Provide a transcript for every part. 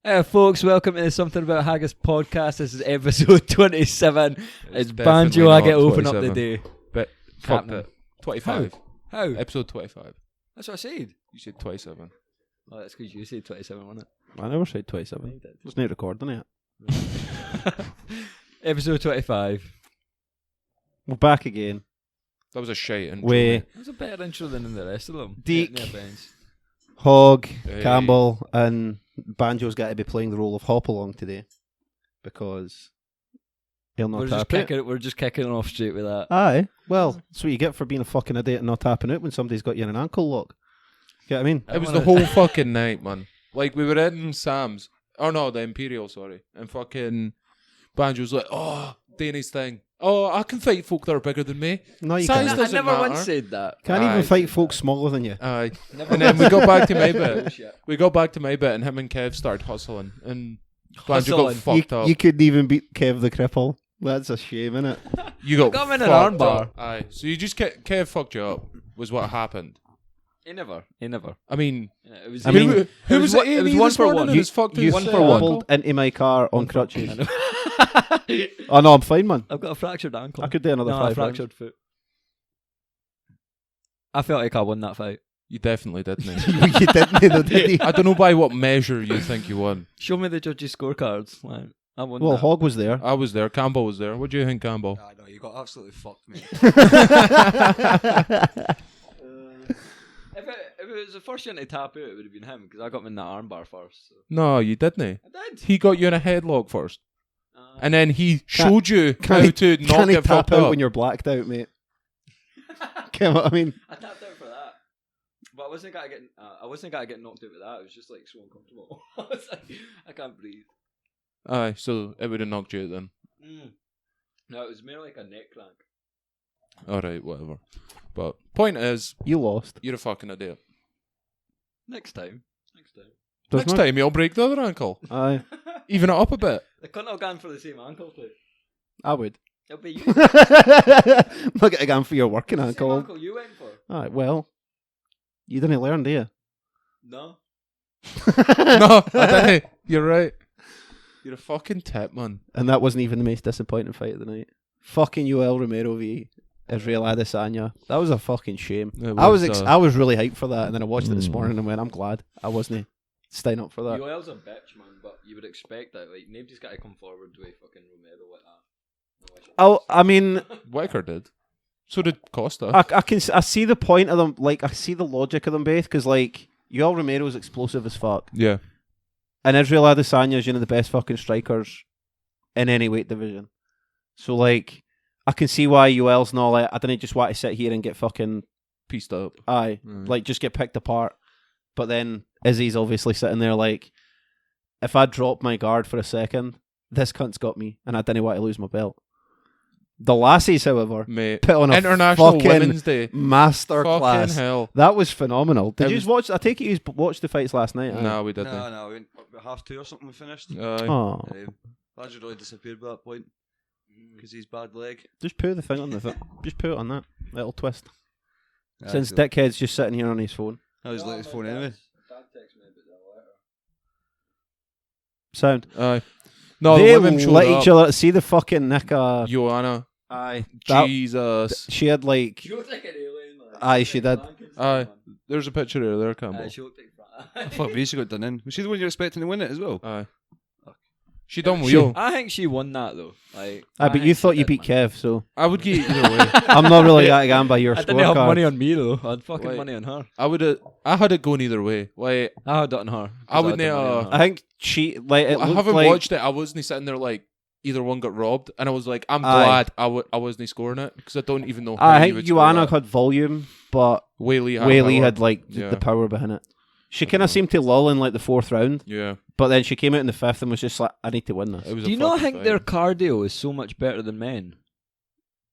Folks, welcome to the Something About Haggis podcast. This is episode 27. It's Banjo. definitely I get not open up the 27. day. But fuck Captain. that. 25. How? Episode 25. That's what I said. You said 27. Oh, that's because you said 27, wasn't I never said 27. There's no recording it. it? Episode 25. We're back again. That was a shite intro. Way That was a better intro than the rest of them. Deke. Getting their bench. Hogg, Hey. Campbell, and Banjo's got to be playing the role of Hop Along today because he'll not tap it. We're just kicking it off straight with that. Aye, well, that's what you get for being a fucking idiot and not tapping out when somebody's got you in an ankle lock. Get what I mean? It was the whole fucking night, man. Like, we were in Sam's. Oh, no, the Imperial, sorry. And fucking Banjo's like, oh, Danny's thing. Oh, I can fight folk that are bigger than me. No, you Size can't. I doesn't never matter. once said that. Can't Aye. even fight folks smaller than you. Aye. Never And then we got back to my bit. Bullshit. We got back to my bit, and him and Kev started hustling. And Banjo got Hustling. fucked up. You couldn't even beat Kev the Cripple. That's a shame, innit? You got got him in an fucked armbar. up. Aye. So you just Kev fucked you up, was what happened. He never. I mean, Yeah, it was. I mean, who was one- it? it was Amy one this for morning one. and has fucked You his one for ankle? wobbled into my car on crutches. I know. Oh no, I'm fine, man. I've got a fractured ankle. I could do another no, 5 a fractured foot. I felt like I won that fight. You definitely didn't. you didn't, though, did you? I don't know by what measure you think you won. Show me the judges' scorecards. Like, I won Well, that. Hogg was there. I was there. Campbell was there. What do you think, Campbell? I know, you got absolutely fucked, mate. If it was the first one to tap out, it would have been him because I got him in that armbar first. So. No, you didn't. I did. He got you in a headlock first, and then he showed you Can how he- to not Can he get tap fucked out up. when you're blacked out, mate? Come on, I mean, I tapped out for that, but I wasn't gonna get knocked out with that. It was just like so uncomfortable. I was like, I can't breathe. Aye, so it would have knocked you out then. No, it was more like a neck crank. All right, whatever. But point is, you lost. you're a fucking idiot. Next time. There's Next no- time you'll break the other ankle, Aye, even it up a bit. They couldn't have gone for the same ankle play. I would. It'll be you. Look at again for your working Same ankle. ankle you went for. Alright, well, you didn't learn, do you? No. No, I didn't. You're right. You're a fucking tip, man. And that wasn't even the most disappointing fight of the night. Fucking Yoel Romero v Israel Adesanya. That was a fucking shame. It I was was, I was really hyped for that, and then I watched it this morning and went, I'm glad I wasn't staying up for that. Yoel's a bitch, man, but you would expect that. Like, nobody's got to come forward with fucking Romero like that. Oh, I mean, Wicker did. So did Costa. I see the point of them. Like, I see the logic of them both because, like, Yoel Romero's explosive as fuck, Yeah. and Israel Adesanya's one of the best fucking strikers in any weight division. So, like, I can see why Yoel's not like, I didn't just want to sit here and get fucking Pieced up. aye, like just get picked apart. But then Izzy's obviously sitting there like, if I drop my guard for a second, this cunt's got me, and I didn't want to lose my belt. The lassies, however, Mate. put on a International fucking Women's Day. master Fucking class. hell. That was phenomenal. Did It you was- watch? I take it you watched the fights last night. aye? No, we didn't. no, we went about 2:30 or something, we finished. Aye. Oh, Banjo really disappeared by that point because he's bad leg. just put the thing on the. Just put it on that little twist. Yeah, Since so- Dickhead's just sitting here on his phone. I was like his phone anyway. Dad texted me about that letter. Sound. Aye. No, they the women showed let up. each other see the fucking Nika. Joanna. Aye. Jesus. She had like. She looked like an alien. Like, Aye, she did. Aye. There's a picture of her there, Campbell. She looked like Fuck me, she got done in. Was she the one you're expecting to win it as well? Aye. She done She- wheel. I think she won that though. Like, Aye, but you thought you beat Kev, so I would get either way. I'm not really that again by your I didn't have money scorecard. on me though. I had fucking Like- money on her. I had it going either way. Like, I had it on her. 'cause I wouldn't, had the money on her. I think she like it I looked haven't like watched it. I wasn't sitting there like either one got robbed, and I was like, I'm Aye. glad I wasn't scoring it because I don't even know. How I you think would score Joanna that. had volume, but Whaley Whaley power. had like Yeah. the power behind it. She kind of seemed to lull in like the 4th round, Yeah, but then she came out in the 5th and was just like, I need to win this. it was. Do a you not fucking think fight. their cardio is so much better than men?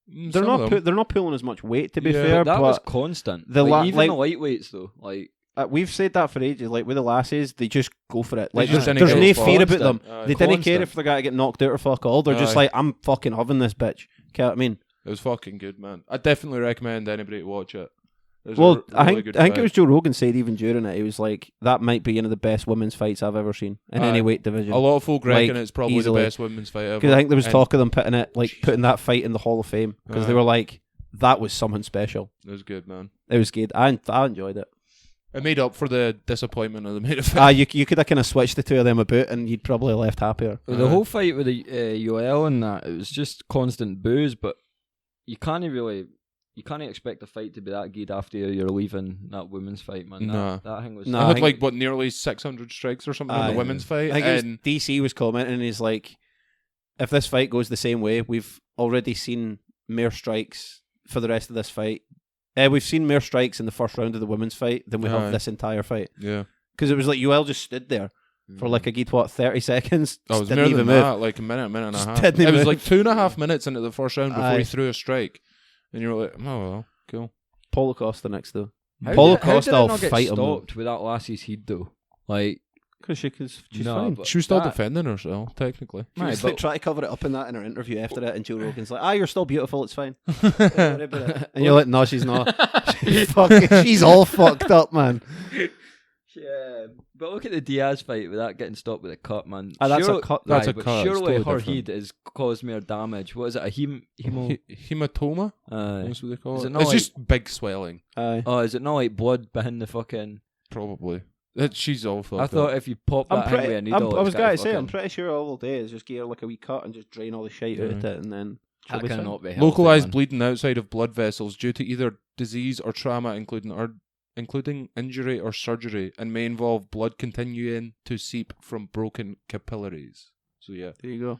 They're Some of not them. they're not pulling as much weight to be Yeah, fair, That was but constant. the Like, even like- the lightweights though. Like, we've said that for ages. Like with the lassies, they just go for it. They Like just there's didn't no give a fear fuck. about them. Aye. They didn't care Constant. if they're gonna get knocked out or fuck all. They're just Aye. like, I'm fucking having this bitch. Okay, what I mean, It was fucking good, man. I definitely recommend anybody to watch it. was Well, a really I good think it fight. was Joe Rogan said even during it, he was like, that might be one of the best women's fights I've ever seen in any Aye. weight division. A lot of folk reckon Like, it's probably easily. the best women's fight ever. Because I think there was And talk of them putting that fight in the Hall of Fame because they Aye. were like, that was something special. It was good, man. It was good. I enjoyed it. It made up for the disappointment of the main event. You could have kind of switched the two of them about and you'd probably left happier. The whole fight with the UL and that, it was just constant booze, but you can't expect a fight to be that good after you're leaving that women's fight, man. Nah. That thing was... Nah. I I had think- like what nearly 600 strikes or something in Aye. the women's fight, I think it was and DC was commenting and he's like, if this fight goes the same way, we've already seen more strikes for the rest of this fight. We've seen more strikes in the first round of the women's fight than we Aye. have this entire fight. yeah, Because it was like UL just stood there for like a good 30 seconds. oh, it was didn't more even than move. that, like a minute and a Just half. didn't It was move. like 2.5 minutes into the first round before Aye. he threw a strike, and you were like, oh well, cool. Paulo Costa next though. How Paulo did- how Costa did it will not get fight him. stopped with that lassie's head though? Like, Because she's No, fine. but She was still that- defending herself, technically. She was Aye, like, trying to cover it up in that in her interview after it, and Joe Rogan's like, you're still beautiful, it's fine. Don't worry about it. And you're like, no, she's not. She's all fucked up, man. Yeah, but look at the Diaz fight with that getting stopped with a cut, man. That's a cut. That's Aye, a but cut, it's surely totally her different. head has caused more damage. What is it? A hemo? Hematoma? Aye. That's what they call Is it. it not It's like- just big swelling, Aye. Oh, is it not like blood behind the fucking? probably. She's all fucked I thought up. if you pop I'm that thing pretty, with a needle, I was going going to say, I'm pretty sure all they'll do is just give her like a wee cut and just drain all the shit out of it, and then she'll that be fine. cannot be healthy, Localized man. bleeding outside of blood vessels due to either disease or trauma, including injury or surgery, and may involve blood continuing to seep from broken capillaries. So yeah, There you go.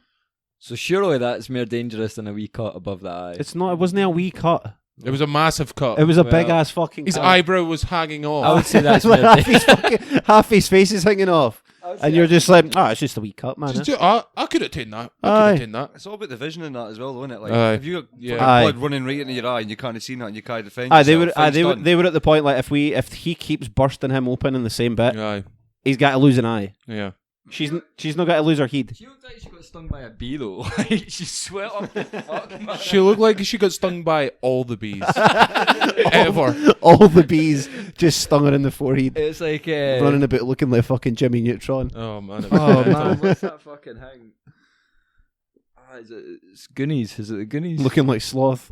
So surely that's more dangerous than a wee cut above the eye. It's not. It wasn't a wee cut. it was a massive cut. It was a Well, big ass fucking. His cut. eyebrow was hanging off. I would say that's Like more half his face is hanging off, and you're just like, it's just a wee cut, man. I could have taken that. I could Aye. have taken that. It's all about the vision in that as well, isn't it? Like, Aye. if you got Yeah. fucking Aye. blood running right into your eye and you can't see that and you can't defend Aye, yourself, they were at the point like if he keeps bursting him open in the same bit, Aye, he's got to lose an eye. yeah. She's not got to lose her head. She looked like she got stung by a bee though. Like she sweat up the fuck, man. She looked like she got stung by all the bees ever. All the bees just stung her in the forehead, It's like running about looking like fucking Jimmy Neutron. Oh man. It was Oh, mental. man. What's that fucking thing? It's Goonies. Is it the Goonies? Looking like sloth.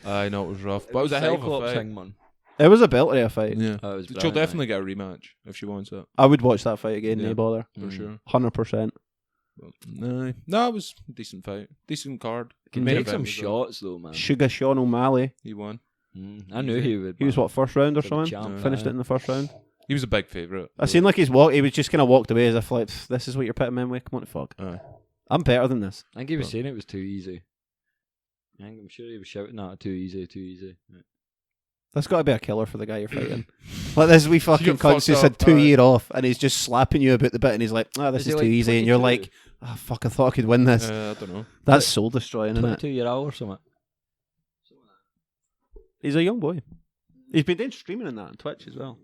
I know it was rough, but it was a hell of a Cyclops fight. thing, man. It was a belter of a fight. Yeah. Oh, it was She'll brilliant, definitely get a rematch if she wants it, I would watch that fight again, Yeah. no bother. for sure. 100%. But, no, it was a decent fight. Decent card. Can Main take event some was shots though, man. Sugar Sean O'Malley. He won. I knew he would. He was man. what, first round or For the something? champ, Finished aye. it in the first round. He was a big favourite. I seen like he was just kind of walked away as if like, this is what you're putting me in with? Come on, fuck. Aye. I'm better than this. I think he was saying it was too easy. I'm sure he was shouting that too easy, too easy. That's got to be a killer for the guy you're fighting. Like this wee fucking got cunt fucked just up, had 2 aye. year off and he's just slapping you about the bit and he's like, this Is is he too like easy. And you're 22? like, fuck, I thought I could win this. I don't know. That's soul destroying, isn't it? 22-year-old or something. He's a young boy. He's been doing streaming and that on Twitch as well.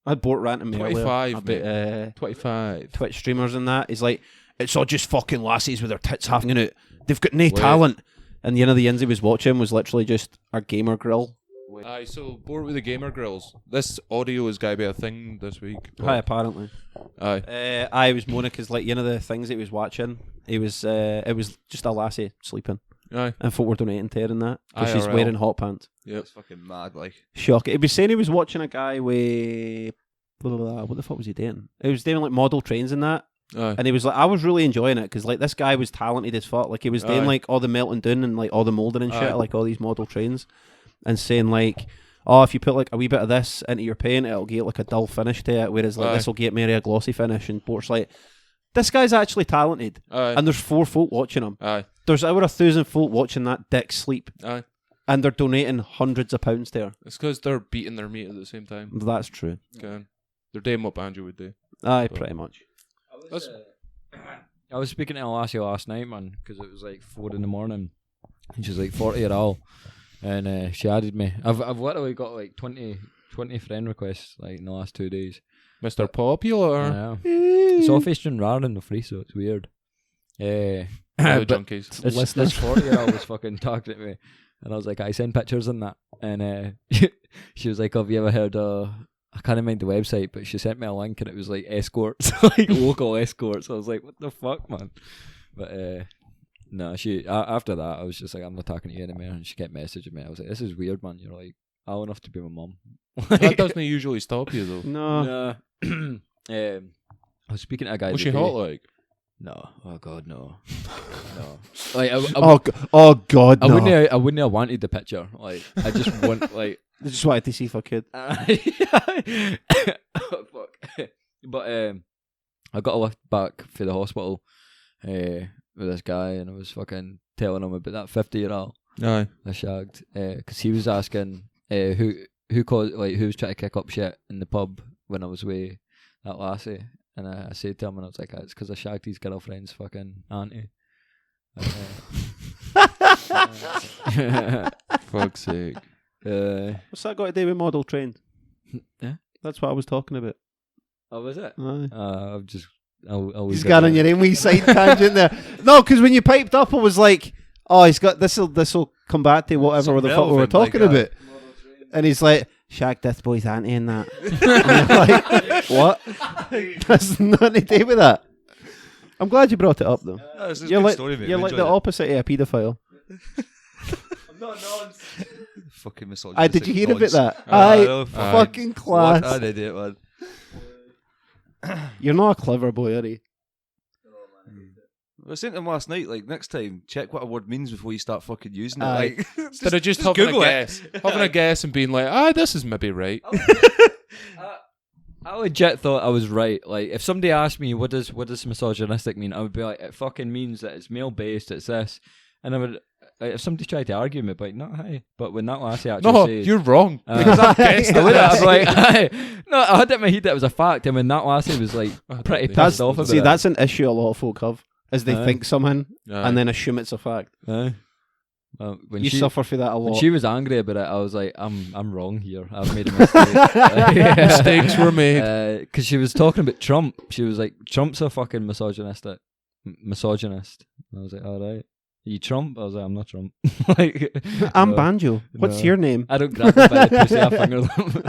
I had Bort ranting me earlier 25, about 25. Twitch streamers and that. He's like, it's all just fucking lassies with their tits hanging out. They've got no Wait. talent. And the end of the ends he was watching was literally just our gamer grill. Aye, so bored with the gamer grills. This audio is going to be a thing this week. but- Hi, apparently. Aye. I was moaning because like, the things that he was watching, it was just a lassie sleeping. Aye. And folk were donating to her and that. Because she's IRL. wearing hot pants. Yep. It's fucking mad, like. Shock. He was saying he was watching a guy with... Blah, blah, blah. What the fuck was he doing? He was doing like model trains and that. Aye. And he was like, I was really enjoying it because like this guy was talented as fuck. Like he was doing Aye. like all the melting down and like all the moulding and shit, Aye. like all these model trains, and saying like, oh, if you put like a wee bit of this into your paint, it'll get like a dull finish to it, whereas like Aye. this will get maybe a glossy finish. And Port's like, this guy's actually talented, Aye. and there's 4 folk watching him. Aye. There's over 1,000 folk watching that dick sleep, Aye. and they're donating hundreds of pounds to her. It's because they're beating their meat at the same time. That's true. Okay. They're doing what Banjo would do. Aye, pretty much. I was speaking to Lassie last night, man, because it was like 4 in the morning, and she's like 40-year-old, and she added me. I've literally got like 20 friend requests like in the last 2 days. Mr. Popular. Yeah. It's all featuring rare and the free, so it's weird. All the But junkies. this 40-year-old was fucking talking to me, And I was like, I send pictures and that. And she was like, have you ever heard I can't mind the website, but she sent me a link and it was like escorts, like local escorts. I was like, what the fuck, man? But no, she after that, I was just like, I'm not talking to you anymore. And she kept messaging me. I was like, this is weird, man. You're like old enough to be my mum. That doesn't usually stop you though. No. I was speaking to a guy. Was she today. hot like? No. Oh God, no. No. Like, God, I no. wouldn't have wanted the picture. Like, I just want like. I just wanted to see if I could. Oh, fuck. But I got a lift back for the hospital with this guy, and I was fucking telling him about that 50-year-old Aye. I shagged, because he was asking who caused, like, who was trying to kick up shit in the pub when I was with that lassie, and I said to him, and I was like, it's because I shagged his girlfriend's fucking auntie. Fuck's sake. What's that got to do with model train? Yeah. That's what I was talking about. Oh, was it? Aye. I've just. I'll He's got on your own wee side tangent there. No, because when you piped up, I was like, "Oh, he's got this'll come back to whatever the fuck we were talking about." And he's like, "Shag this boy's auntie and that." And I'm like, what? That's nothing to do with that. I'm glad you brought it up though. No, it's a You're good like story, mate. you're We like the enjoyed it. opposite of a paedophile. I'm not fucking misogynistic. Did you hear about that? I know, Fucking What class. an idiot, man. You're not a clever boy, are you? I was saying to him last night, like, next time, check what a word means before you start fucking using it. Aye. Like, Instead of just having a Google it. guess. Having a guess and being like, this is maybe right. I legit thought I was right. Like, if somebody asked me what does misogynistic mean, I would be like, it fucking means that it's male based. It's this, and I would. Like, if somebody tried to argue with me, but not hey. But when that lassie actually No, said, you're wrong. Because I've guessed I would it. have, I'd be like, aye. No, I had it in my head that it was a fact, and when that lassie was like pretty That's- pissed off about See, it. that's an issue a lot of folk have, is they Aye. think something Aye. and then assume it's a fact. Aye. Well, when You she suffer for that a when lot. she was angry about it, I was like, I'm wrong here. I've made a mistake. Mistakes were made. Because she was talking about Trump. She was like, Trump's a fucking misogynist. And I was like, all right. You Trump? I was like, I'm not Trump. Like, I'm no, Banjo. What's no. your name? I don't grab them by the pussy, I finger them.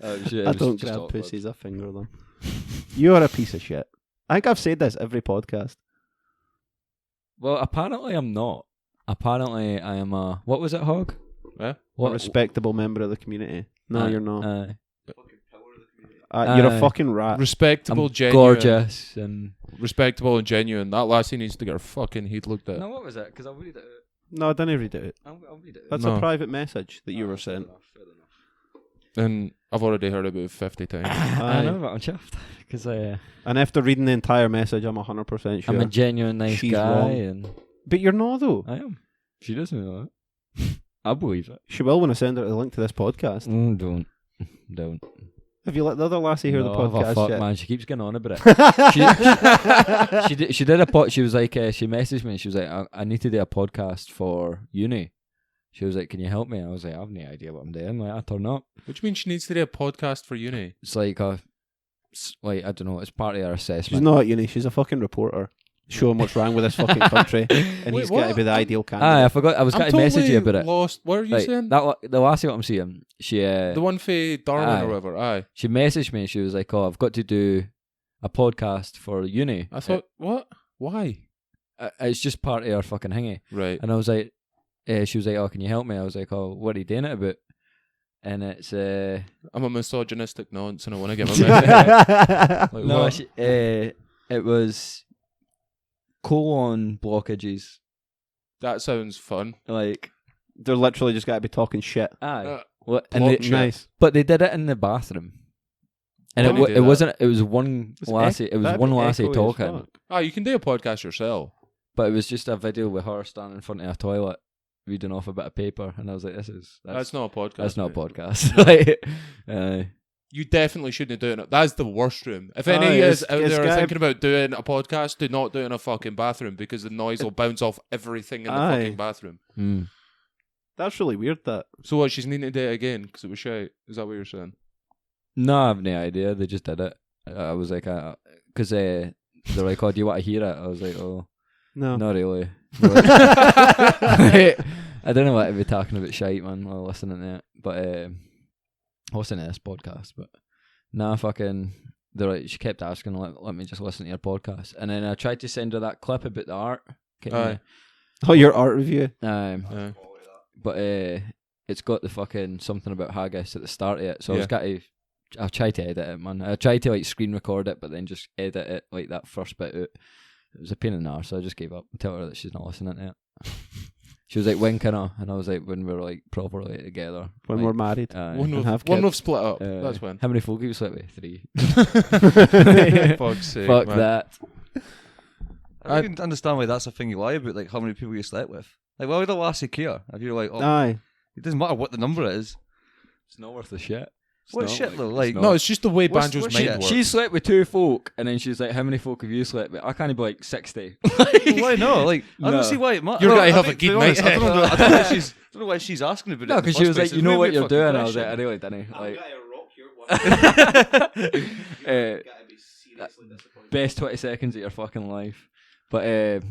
Oh, shit, it I was don't just grab awkward. pussies, I finger them. You are a piece of shit. I think I've said this every podcast. Well, apparently I'm not. Apparently I am a... What was it, Hog? Yeah? A What? respectable member of the community. No, you're not. Aye. You're a Aye. fucking rat. Respectable, I'm genuine. gorgeous and... Respectable and genuine. That lassie needs to get her fucking head looked at. No, what was it? Because I'll read it out. No, I didn't read it. I'll read it out. That's No. a private message that you were sent. And I've already heard about 50 times. I know, Aye. but I'm chuffed. Because And after reading the entire message, I'm 100% sure. I'm a genuine nice She's guy. wrong. And But you're not, though. I am. She doesn't know that. I believe it. She will when I send her the link to this podcast. Don't. Have you let the other lassie hear the No, podcast fuck, yet? man. She keeps getting on about it. She did a pod. She was like, she messaged me. And she was like, I need to do a podcast for uni. She was like, can you help me? I was like, I have no idea what I'm doing. Like, I turn up. Which means she needs to do a podcast for uni. It's like I don't know. It's part of our assessment. She's not at uni. She's a fucking reporter. Show him what's wrong with this fucking country, and Wait, he's got to what? be the ideal Aye, I candidate. forgot. I was I'm going to message you about it. lost. What are you Right, saying? the lassie what I'm seeing, she The one for Darwin Aye. or whatever. Aye. she messaged me. She was like, "Oh, I've got to do a podcast for uni." I thought, what? Why? It's just part of our fucking hingy. Right. And I was like, she was like, "Oh, can you help me?" I was like, "Oh, what are you doing it about?" And it's I'm a misogynistic nonce and I want to get my message. Like, no, what? it was colon blockages. That sounds fun. Like, They're literally just got to be talking shit. aye, Block and they, shit. Nice. but they did it in the bathroom. And Why do you do it that? wasn't. It was one It's lassie. It was that'd one be lassie echoey as talking. fuck. Oh, you can do a podcast yourself. But it was just a video with her standing in front of a toilet reading off a bit of paper, and I was like, That's not a podcast. that's not a mate. podcast." Like, You definitely shouldn't do it. That's the worst room. If Aye, any of it's- you out it's there are gotta- thinking about doing a podcast, do not do it in a fucking bathroom because the noise will bounce off everything in the Aye. fucking bathroom. That's really weird. That So what? She's needing to do it again because it was shite. Is that what you're saying? No, I have no idea. They just did it. I was like, because they're like, "Oh, do you want to hear it?" I was like, "Oh, No. Not really. I don't know what I'd be talking about shite, man, while listening to it. But I listened to this podcast, but nah, fucking. She kept asking, let me just listen to your podcast. And then I tried to send her that clip about the art. Oh, your art review? But it's got the fucking something about Haggis at the start of it. So I've tried to edit it, man. I tried to like screen record it, but then just edit it like that first bit out. It was a pain in the arse, so I just gave up and tell her that she's not listening to it. She was like, when can I? And I was like, when we're like properly together. When like, we're married. When we've split up. That's when. How many folk have you slept with? 3. Fuck's sake, Fuck man. that. I don't understand why that's a thing you lie about, like how many people you slept with. Like, why would a lassie care if you're like, oh, Aye. it doesn't matter what the number is. It's not worth the shit. What shit though? Like, No, it's just the way What's- Banjo's what's mind shit? works. She slept with 2 folk, and then she's like, how many folk have you slept with? I can't be like 60. why not? Like, I No. don't see why it matters. You're gonna I have think, a to be good honest, night. I don't know why she's asking about it. No, in the because she first was like, place. you It's know way what weird you're fucking doing. I was like, I question. really didn't. Like, best 20 seconds of your fucking life. But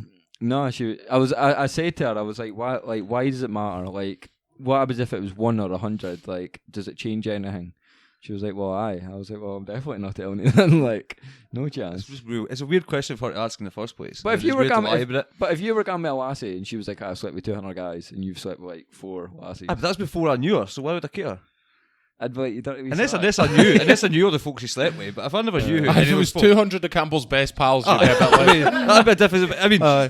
no, I said to her, I was like, why does it matter? Like, what happens if it was 1 or 100? Like, does it change anything? She was like, well, aye. I was like, well, I'm definitely not telling you that. Like, no chance. It's just real. It's a weird question for her to ask in the first place. But if It's you were weird to lie going about it. but if you were going with a lassie and she was like, I've slept with 200 guys and you've slept with like 4 lassies, Aye, but that's before I knew her, so why would I care? I'd be like, you don't really Unless I knew all the folks she slept with, but if I never knew who If any it of was those folk- 200 of Campbell's best pals, you'd Aye. be a bit I like, mean, that'd be a different. I mean, Aye.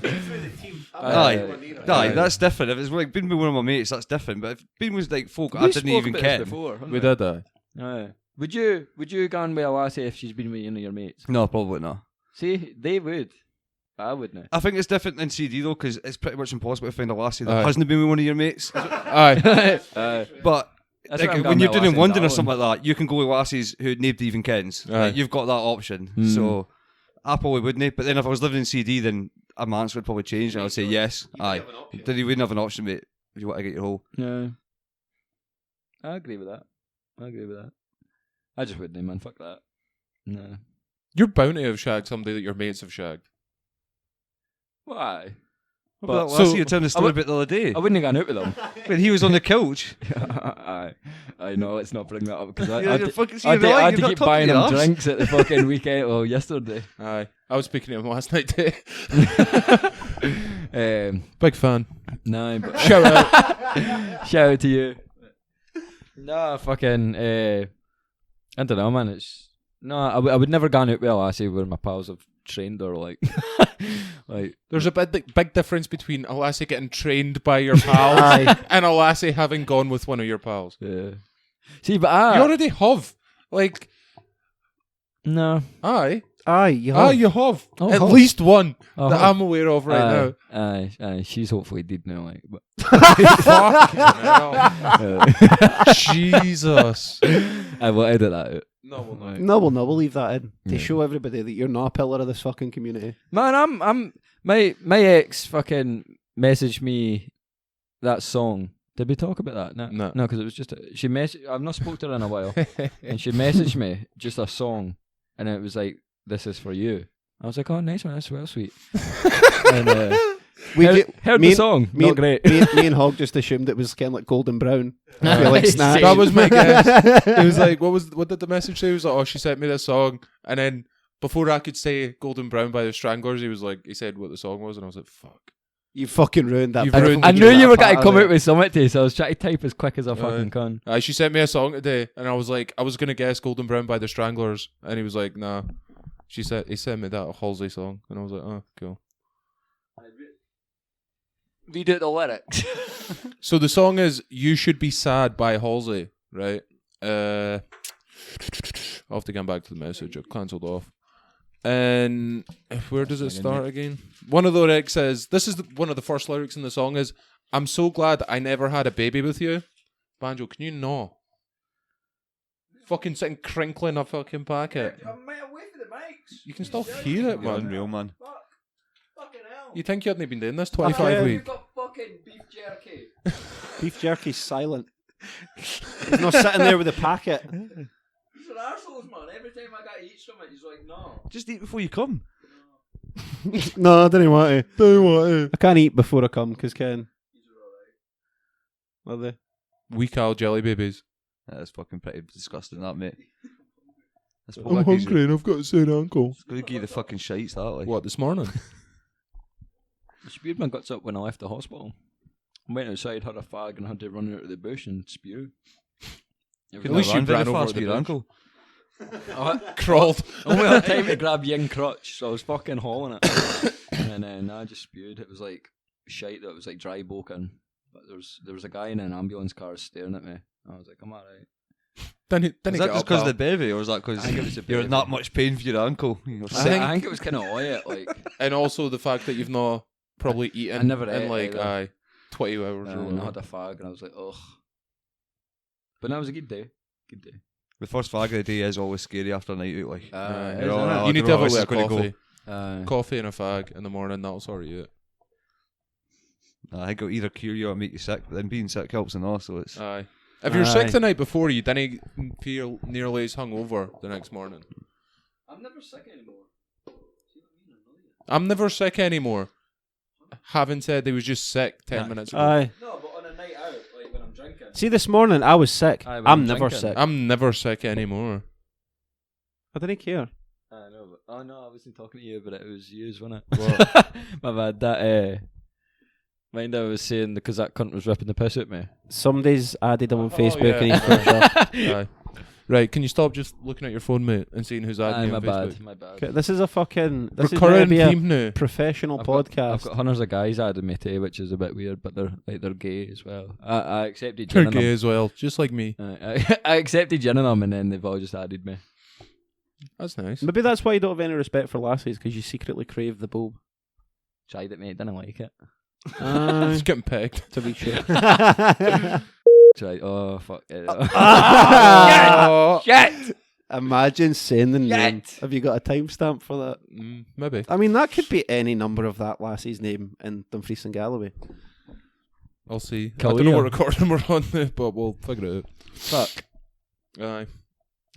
that's different. If it's like been with one of my mates, that's different. But if been with like folk I didn't even ken. we did that. Aye. Would you go on with a lassie if she's been with one of your mates? No, probably not. See, they would. I wouldn't. I think it's different in CD though, because it's pretty much impossible to find a lassie that Aye. hasn't been with one of your mates. Aye. But That's like, what I'm when going you're with doing in lassie London or Darwin. something like that, you can go with lassies who nobody even kens. Aye. Like, you've got that option. Mm. So I probably wouldn't. But then if I was living in CD, then my answer would probably change, and I would say yes. Aye. Then you wouldn't have an option, mate, if you want to get your hole. No. I agree with that. I just wouldn't, man. Fuck that. No. You're bound to have shagged somebody that your mates have shagged. Why? But so- lassie, you telling the story about the other day I wouldn't have gone out with them. when he was on the couch. I know, let's not bring that up because I You're had fucking- see, I you're right, had to you're keep not buying talking him to us. drinks at the fucking weekend. Well, yesterday. Aye. I was speaking to him last night too. Big fan. No, but Shout out. shout out to you. No, fucking. I don't know, man. I would never gone out with a lassie where my pals have trained or like, like. There's a big difference between a lassie getting trained by your pals and a lassie having gone with one of your pals. Yeah. See, but You already have. Like, no. aye. Aye, you Aye, have. you have. Oh, At have. least one Oh, that have. I'm aware of right now. Aye, she's hopefully did now, like, but Fucking hell. Jesus. I will edit that out. No, we'll not. No, we'll leave that in to Yeah. show everybody that you're not a pillar of this fucking community. Man, I'm my ex fucking messaged me that song. Did we talk about that? No. No, because it was just I've not spoke to her in a while, and she messaged me just a song, and it was like, "This is for you." I was like, "Oh, nice one, that's well sweet." And heard the song, not great. Me and Hog just assumed it was kind of like golden brown. Like snack. That was my guess. It was like, what did the message say? He was like, oh, she sent me this song. And then before I could say Golden Brown by the Stranglers, he said what the song was. And I was like, fuck. You fucking ruined that. You've bit. ruined I it. knew you were That going to part come of out it. with something, so I was trying to type as quick as I fucking can. She sent me a song today. And I was like, I was going to guess Golden Brown by the Stranglers. And he was like, nah. He sent me that Halsey song. And I was like, oh, cool. Read out the lyrics. So the song is You Should Be Sad by Halsey, right? I'll have to get back to the message. I've cancelled off. And where does it start again? One of the lyrics says, one of the first lyrics in the song is, I'm so glad I never had a baby with you. Banjo, can you know? Fucking sitting crinkling a fucking packet. I'm away for the mics. You can still hear it, You're man. unreal, man. Fucking hell. You think you hadn't been doing this 25 Okay. weeks? got fucking beef jerky. Beef jerky's silent. He's not sitting there with a packet. These are arseholes, man. Every time I got to eat something, he's like, no. Just eat before you come. No, I didn't want to. I can't eat before I come because Ken. Are they? Weak Al jelly babies. That's fucking pretty disgusting, that, mate. That's I'm hungry and I've got a sore ankle. It's going to give you the fucking shites, that, like. What, this morning? I spewed my guts up when I left the hospital. I went outside, had a fag, and had to run out of the bush and spew. At least you ran over the your bush. ankle. Crawled. I only had time to grab Ying crutch, so I was fucking hauling it. And then I just spewed. It was like shite that was like dry boking. But there was a guy in an ambulance car staring at me. I was like, I'm alright. Then Is that just because of the baby, or was that because you're in baby. that much pain for your ankle? I think it was kind of odd, like. And also the fact that you've not probably eaten I never in ate like either. 20 hours or And I whatever. had a fag, and I was like, ugh. But that was a good day. Good day. The first fag of the day is always scary after a night out, like. Isn't all- it? You need to have a Otherwise little it's gonna go. coffee. Coffee and a fag in the morning, that'll sort you out. I think it'll either cure you or make you sick, but then being sick helps and all, so it's. Aye. If you're sick the night before, you didn't feel nearly as hungover the next morning. I'm never sick anymore. I'm never sick anymore. Having said they was just sick 10 minutes ago. Aye. No, but on a night out, like when I'm drinking. See, this morning I was sick. Aye, when I'm I'm never drinking. sick. I'm never sick anymore. I didn't care. I know, but oh no, I wasn't talking to you, but it was you, wasn't What? it? My bad. That mind I was saying because that cunt was ripping the piss at me. Somebody's added him on Facebook yeah. and he's pushed off. Aye. Right, can you stop just looking at your phone, mate, and seeing who's adding you my on Facebook? bad. My bad. Okay, this is a fucking. This is meant to Recurring be a theme now. professional I've podcast. got hundreds of guys adding me too, which is a bit weird, but they're gay as well. I accepted They're joining gay them. as well, just like me. I accepted joining them, and then they've all just added me. That's nice. Maybe that's why you don't have any respect for lassies, because you secretly crave the bulb. Tried it, mate. Didn't like it. It's getting pegged. To be sure. Tried. Oh fuck it. Shit! Imagine saying the name. Have you got a timestamp for that? Maybe. I mean, that could be any number of that lassie's name in Dumfries and Galloway. I'll see. I Kalia. don't know what recording we're on, but we'll figure it out. Fuck. Aye.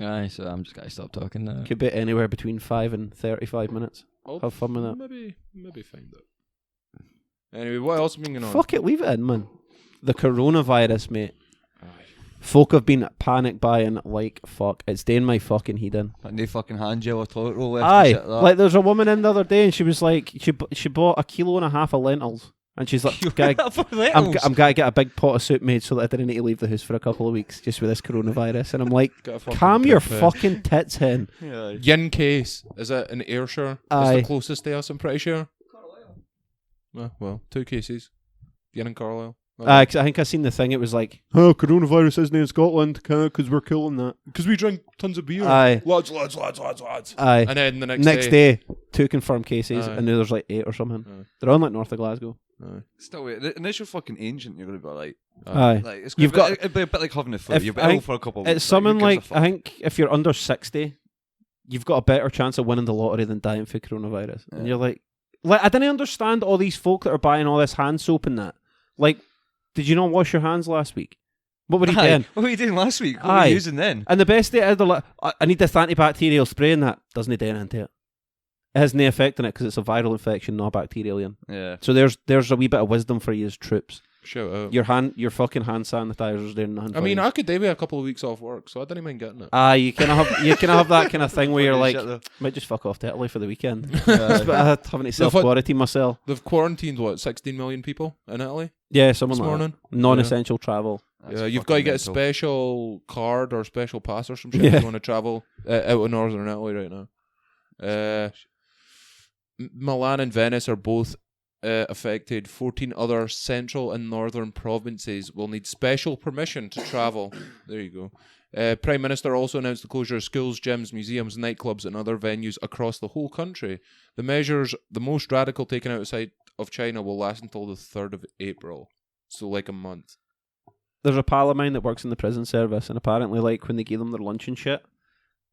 Aye, so I'm just gonna stop talking now. Could be anywhere between 5 and 35 minutes. Have fun with that. Maybe find it. Anyway, what else have been going on? Fuck it, leave it in, man. The coronavirus, mate. Folk have been panic buying like fuck. It's doing my fucking head in. And they fucking hand gel or toilet roll left. Aye, and shit like that. like there's a woman in the other day and she was like, she bought 1.5 kilos of lentils. And she's like, I'm gonna get a big pot of soup made so that I didn't need to leave the house for a couple of weeks just with this coronavirus. And I'm like, calm your fucking tits, hen. Yin case. Is it in Ayrshire? Aye. It's the closest to us, I'm pretty sure. Well, 2 cases. Yin and Carlisle. 'Cause I think I seen the thing. It was like, oh, coronavirus isn't in Scotland because we're cool on that. Because we drink tons of beer. Aye. Lads. Aye. And then the Next day, 2 confirmed cases, Aye. and now there's like 8 or something. Aye. They're on like north of Glasgow. Aye. Still, wait, unless you're fucking ancient, you're going to be like. Aye. Like it's You've got- it'd be a bit like having the flu. If- You'll be I ill think for a couple of It's weeks. something who gives a like, fuck? I think if you're under 60, you've got a better chance of winning the lottery than dying for coronavirus. And Yeah. you're like I didn't understand all these folk that are buying all this hand soap and that. Like, did you not wash your hands last week? What were you Aye. doing? What were you doing last week? What were Aye. you using then? And the best day, they're like, I need this antibacterial spray and that. Doesn't do anything to it. It has no effect on it because it's a viral infection, not a bacterial one. Yeah. So there's a wee bit of wisdom for you as troops. Shout out. Your fucking hand sanitizers doing nothing. I for mean, you. I could do with a couple of weeks off work, so I didn't mind getting it. You can have that kind of thing where you're like, Shit, though. might just fuck off to Italy for the weekend. Just having to self-quarantine myself. They've quarantined, 16 million people in Italy Yeah, someone this like morning? that. Non-essential travel. That's Yeah, you've fucking got to get a mental. special card or special pass or some shit Yeah. if you want to travel out of Northern Italy right now. Milan and Venice are both affected. 14 other central and northern provinces will need special permission to travel. There you go. Prime Minister also announced the closure of schools, gyms, museums, nightclubs and other venues across the whole country. The measures, the most radical taken outside of China, will last until the 3rd of April. So like a month. There's a pal of mine that works in the prison service, and apparently, like, when they give them their lunch and shit,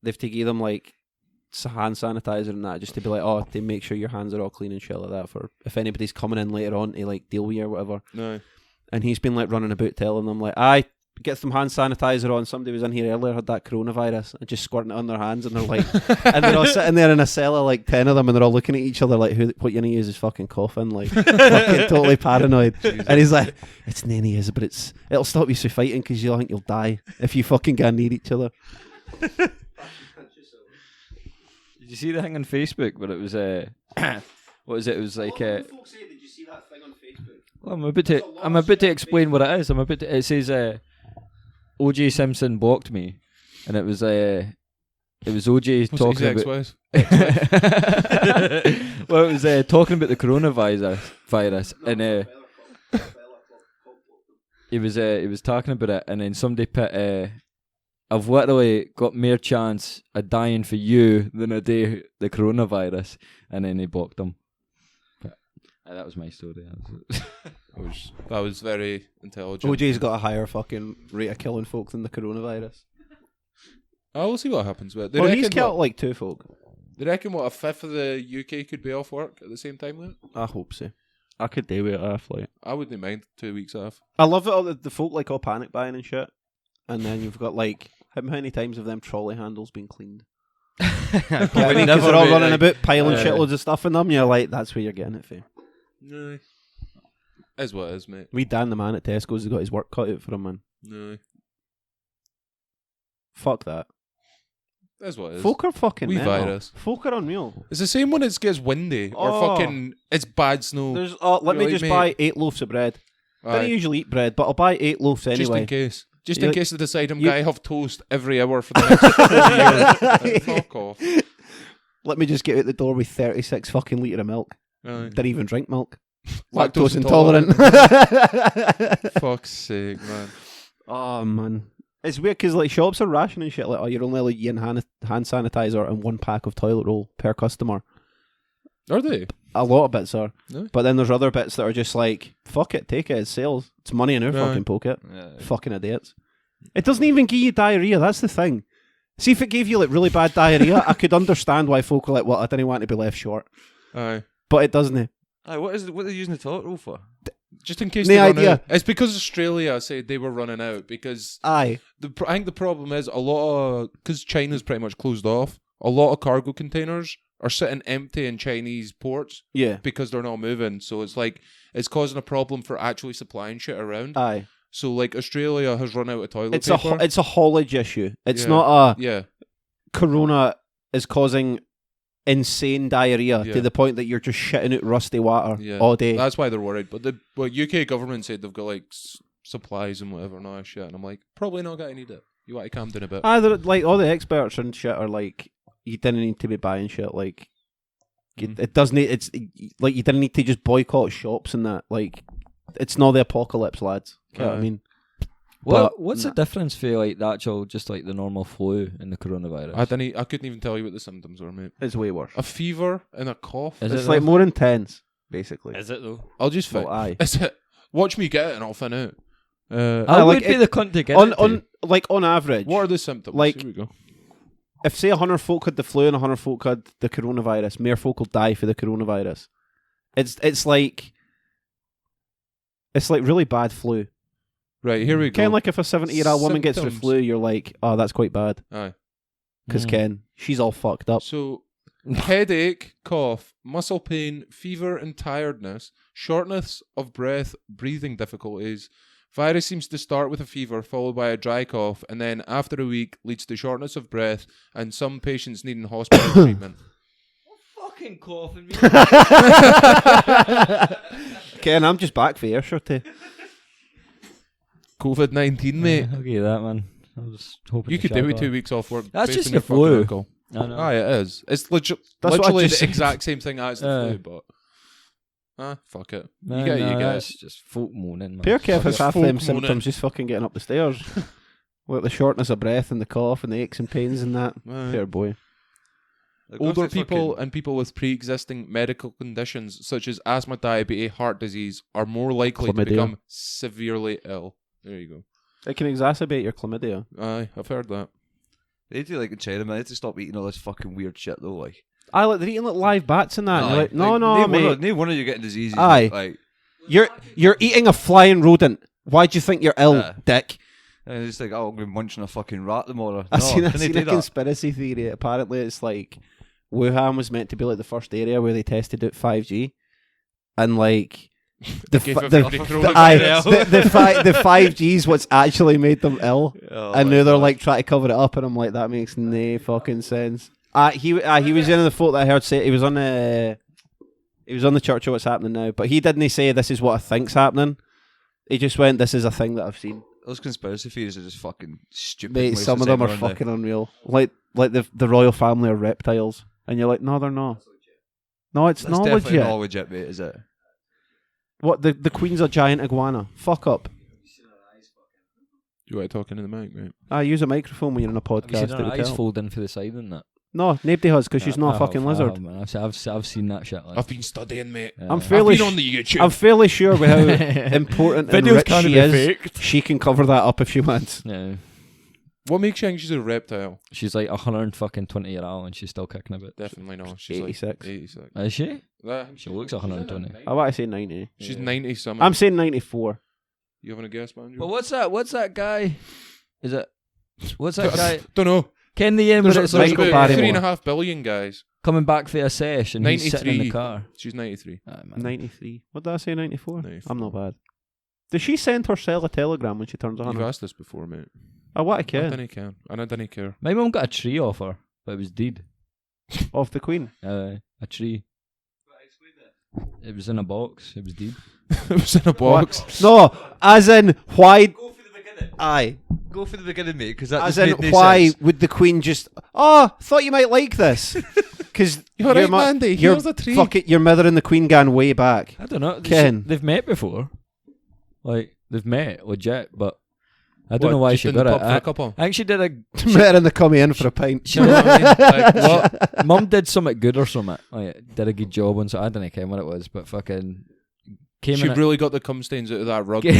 they've to give them, like, hand sanitizer and that, just to be like, oh, to make sure your hands are all clean and shit like that, for if anybody's coming in later on to, like, deal with you or whatever. No. And he's been, like, running about telling them, like, aye, gets some hand sanitizer on. Somebody was in here earlier, had that coronavirus, and just squirting it on their hands, and they're like, and they're all sitting there in a cellar, like 10 of them, and they're all looking at each other like, what you're gonna use is fucking coughing, like fucking totally paranoid. And he's like, it's none of his, but it'll stop you from fighting because you'll think you'll die if you fucking get near each other. Did you see the thing on Facebook where it was what was it? It was like Did you see that thing on Facebook? well, I'm about to explain what it is. It says OJ Simpson blocked me, and it was OJ What's talking his about ex-wife? well, it was talking about the coronavirus, and he was talking about it, and then somebody put I've literally got more chance of dying for you than I do the coronavirus, and then he blocked him. But, that was my story. That was very intelligent. OJ's got a higher fucking rate of killing folk than the coronavirus. Oh, we'll see what happens with it. Well, he's killed like 2 folk. They reckon what, a fifth of the UK could be off work at the same time then? I hope so. I could do it off, like. I wouldn't mind 2 weeks off. I love it. All the folk like all panic buying and shit, and then you've got like how many times have them trolley handles been cleaned? Because they're all running about piling shitloads of stuff in them. You're like, that's where you're getting it for. No, is what it is, mate. We Dan the man at Tesco's has got his work cut out for him, man. No, fuck that. That's what it is. Folk are fucking We mental. virus. Folk are unreal. It's the same when it gets windy or fucking it's bad snow. There's let me You're just like, buy mate. 8 loafs of bread. I Aye. don't usually eat bread, but I'll buy 8 loaves Just anyway. in case. Just You're in like- case they decide I'm you- going to have toast every hour for the next 4 years. Like, fuck off. Let me just get out the door with 36 fucking litre of milk. Aye. Didn't even drink milk. Lactose Lactose intolerant. Fuck's sake, man. Oh man, it's weird because like shops are rationing shit. Like, oh, you're only like using hand sanitizer and 1 pack of toilet roll per customer. Are they? A lot of bits are, No. but then there's other bits that are just like, fuck it, take it, it's sales. It's money in our Right. fucking pocket. Yeah. Fucking idiots. It doesn't even give you diarrhea. That's the thing. See, if it gave you like really bad diarrhea, I could understand why folk are like, well, I didn't want to be left short, Aye. but it doesn't. Aye, what are they using the toilet roll for? Just in case No they run idea. out. It's because Australia said they were running out because Aye. I think the problem is a lot of because China's pretty much closed off. A lot of cargo containers are sitting empty in Chinese ports Yeah. because they're not moving. So it's like it's causing a problem for actually supplying shit around. Aye. So like Australia has run out of toilet It's paper. it's a haulage issue. It's Yeah. not a Yeah, corona is causing insane diarrhea Yeah. to the point that you're just shitting out rusty water yeah. all day. That's why they're worried. But the UK government said they've got like supplies and whatever and all that shit. And I'm like, probably not going to need it. You want to calm down a bit. Either like all the experts and shit are like, you didn't need to be buying shit. Like it doesn't. It's like you didn't need to just boycott shops and that. Like it's not the apocalypse, lads. You know what I Aye. mean? What's the difference for like the actual, just like the normal flu and the coronavirus? I couldn't even tell you what the symptoms were, mate. It's way worse. A fever and a cough. Is It's it like though? more intense, basically. Is it though? I'll just fit. Well, aye. Is it? Watch me get it and I'll find out. I like would be it- the cunt to get On it to. on like on average, What are the symptoms? Like- Here we go. if say 100 folk had the flu and 100 folk had the coronavirus, more folk will die for the coronavirus. It's like really bad flu. Right, here we go. Kind of like if a 70-year-old woman gets the Symptoms. flu, you're like, oh, that's quite bad. Aye. Because Mm. Ken, she's all fucked up. So, headache, cough, muscle pain, fever and tiredness, shortness of breath, breathing difficulties. Virus seems to start with a fever followed by a dry cough and then after a week leads to shortness of breath and some patients needing hospital treatment. Fucking coughing me. Ken, I'm just back for air shorty. COVID-19, mate. I'll give you that, man. I was hoping You to could do shag with off. 2 weeks off work. That's based just on your the flu. fucking uncle. I know. Aye, it is. It's That's what I literally just the said. exact same thing as the flu, but fuck it. You get it, you get It's it. just folk moaning, man. Pure Kev has half folk them moaning. symptoms just fucking getting up the stairs. Like the shortness of breath and the cough and the aches and pains and that. Aye. Poor boy. Like, Older what's the people fucking- and people with pre-existing medical conditions such as asthma, diabetes, heart disease are more likely to Chlamydia. become severely ill. There you go. It can exacerbate your chlamydia. Aye, I've heard that. They need to, like in China, man. They need to stop eating all this fucking weird shit though. Like, Aye, like they're eating like live bats and that. And you're like, no, mate. No wonder you're getting diseases. Aye. Like, You're eating a flying rodent. Why do you think you're ill, dick? And it's like, oh, I'm going to munch on a fucking rat tomorrow. I No, seen can they do a that? conspiracy theory. Apparently, it's like Wuhan was meant to be like the first area where they tested out 5G, and like the Gave fi- everybody the, coronavirus. the 5G's what's actually made them ill, Oh and my now they're God. like trying to cover it up, and I'm like, that makes no fucking sense. He was in the folk that I heard say he was on the Church of What's Happening Now, but he didn't say this is what I think's happening. He just went, this is a thing that I've seen. Those conspiracy theories are just fucking stupid. Mate, waste some of them are time, aren't they? fucking unreal. Like the royal family are reptiles, and you're like, no, they're not. No, it's That's not definitely legit. not legit, mate, is it? What the Queen's a giant iguana? Fuck up. You want to talk into the mic, mate? I use a microphone when you're on a Have you podcast. seen to her eyes tell. fold in for the side and that? No, nobody has because she's not a I fucking have, I lizard. have, man. I've seen that shit. Like, I've been studying, mate. yeah. I'm fairly I've been on the YouTube. I'm fairly sure with how important and Videos rich can't she be is, faked. she can cover that up if she wants. Yeah. What makes you think she's a reptile? She's like 120-year-old and she's still kicking a bit. Definitely not. She's 86. like 86. Is she? That- She looks 120. I want to say 90. She's Yeah. 90 something. I'm saying 94. You having a guess, Banjo? But what's that guy? Is it? What's that guy? Don't know. Ken the end, but There's, it's there's like Michael about Barrymore. 3.5 billion guys. coming back for a sesh and he's sitting in the 93. car. She's 93. Aye, man. 93. What did I say? 94? 94. I'm not bad. Does she send herself a telegram when she turns You've 100? asked this before, mate. I want I to care. didn't care. And I didn't care. My mum got a tree off her, but it was dead. Of the Queen. A tree. It was in a box. It was dead. It was in a box. No, as in, why... Go for the beginning. Aye. Go for the beginning, mate, because that As just in, made no why sense. would the Queen just... Oh, thought you might like this. Because You're right, Mandy. you're Here's a tree. Fuck it, your mother and the Queen gone way back. I don't know. Ken. They've met before. Like, they've met legit, but I don't know why just she in the got pub it. for a couple. I think she did a... Met her and they come in for a pint. She did, Like, what? Mum did something good or something. Like, did a good job on so I don't care what it was, but fucking... Came She in really got the cum stains out of that rug. Yeah. You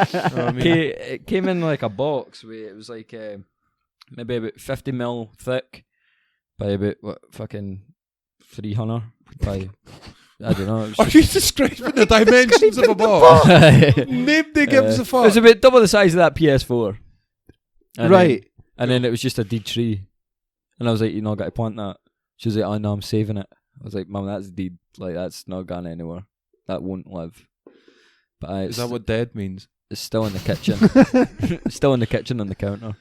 know what I mean? it came in like a box where it was like maybe about 50 mil thick by about fucking 300 by I don't know. It Are was you describing the dimensions of a box? Nobody gives a It fuck. was about double the size of that PS4. And Right. and then it was just a dead tree. And I was like, you know, I got to plant that. She was like, oh no, I'm saving it. I was like, Mum, that's dead. Like, that's not going anywhere. That won't live. But Is that what dead means? it's still in the kitchen. It's still in the kitchen on the counter.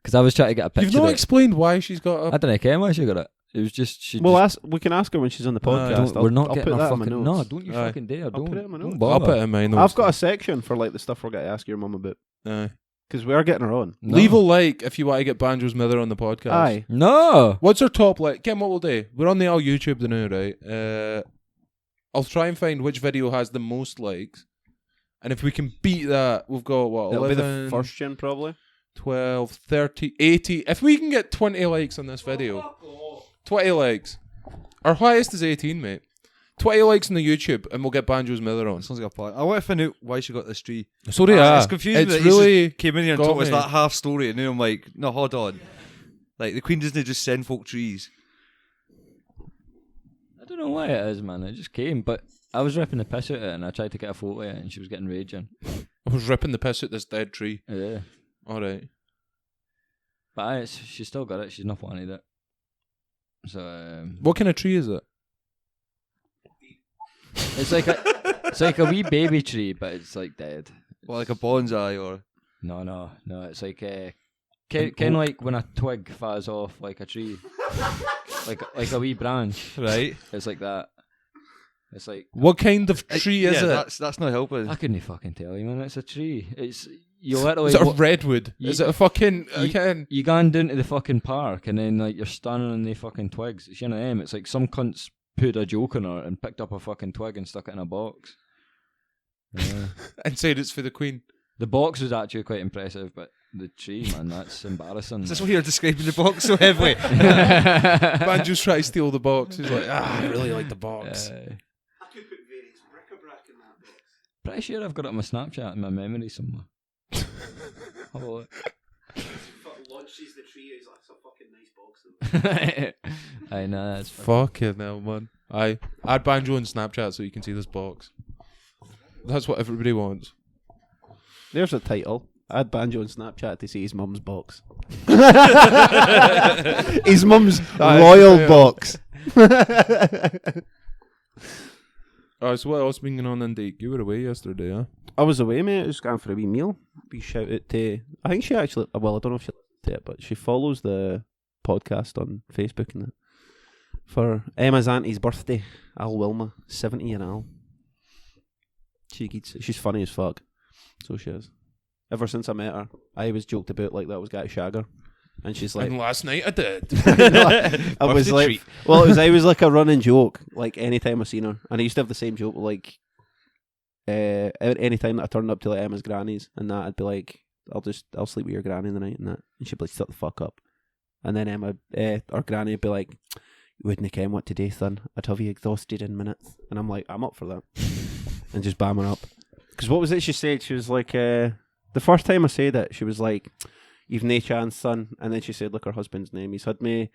Because I was trying to get a picture You've not of it. explained why she's got I a... don't care why she got it. It was just she. Well, just, we can ask her when she's on the No, podcast. we're not I'll getting put our that in my fucking. notes. No, don't you Aye. fucking dare! Don't, put it in my don't notes. bother. I'll put it in my notes. I've got a section for like the stuff we're going to ask your mum about. Aye. Because we are getting her on. No. Leave a like if you want to get Banjo's mother on the podcast. Aye. No. What's our top like? Kim, what we'll do? We're on the old YouTube now, right? I'll try and find which video has the most likes. And if we can beat that, we've got, what, It'll be 11, the first gen, probably. 12, 30, 80. If we can get 20 likes on this video, 20 likes. Our highest is 18, mate. 20 likes on the YouTube, and we'll get Banjo's mother on. Sounds like a plan. I want to find out why she got this tree. So they are. It's confusing. It's that he just really came in here and got told us me. that half story, and then I'm like, no, hold on. Like, the Queen doesn't just send folk trees. I don't know why it is, man. It just came, but I was ripping the piss out of it, and I tried to get a photo of it, and she was getting raging. I was ripping the piss at this dead tree. Yeah, All right. but she still got it. She's not wanted it. So What kind of tree is it? it's like a wee baby tree, but it's like dead. Well, like a bonsai or... No. It's like kind of like when a twig falls off like a tree, like a wee branch. Right. It's like that. It's like What kind of tree is yeah, it? That's not helping. I couldn't fucking tell you, man. It's a tree. It's you literally. Is it a redwood? You- Is it a fucking... you- again? You gone down to the fucking park and then like you're standing on the fucking twigs. It's one of them. It's like some cunts put a joke on her and picked up a fucking twig and stuck it in a box. Yeah. And said it's for the Queen. The box was actually quite impressive, but the tree, man, that's embarrassing. Is this why you're describing the box so heavily? Banjo's trying to steal the box. He's like, I really like the box. I could put various bric-a-brac in that box. Pretty sure I've got it on my Snapchat in my memory somewhere. Have a look. Launches the tree, he's like, it's a fucking nice box. I know that's Fucking hell, man. Add Banjo on Snapchat so you can see this box. That's what everybody wants. There's a title. I had Banjo on Snapchat to see his mum's box. His mum's royal box. So what else been going on in Dake? You were away yesterday, huh? I was away, mate. I was going for a wee meal. Big shout out to... I think she actually... Well, I don't know if she listened to it, but she follows the podcast on Facebook and that. For Emma's auntie's birthday, Al Wilma, 70 and Al. She's funny as fuck. So she is. Ever since I met her, I always joked about like that I was going to shag her. And she's like... And last night I did. I was like... treat. Well, it was always like a running joke, like anytime I seen her. And I used to have the same joke, like... anytime that I turned up to like Emma's granny's and that, I'd be like, I'll sleep with your granny in the night and that. And she'd be like, shut the fuck up. And then Emma, our granny would be like, you wouldn't have came what today, son. I'd have you exhausted in minutes. And I'm like, I'm up for that. And just bam her up. Because what was it she said? She was like, the first time I said it, she was like, you've nae chance, son. And then she said, look, her husband's name. He's had me,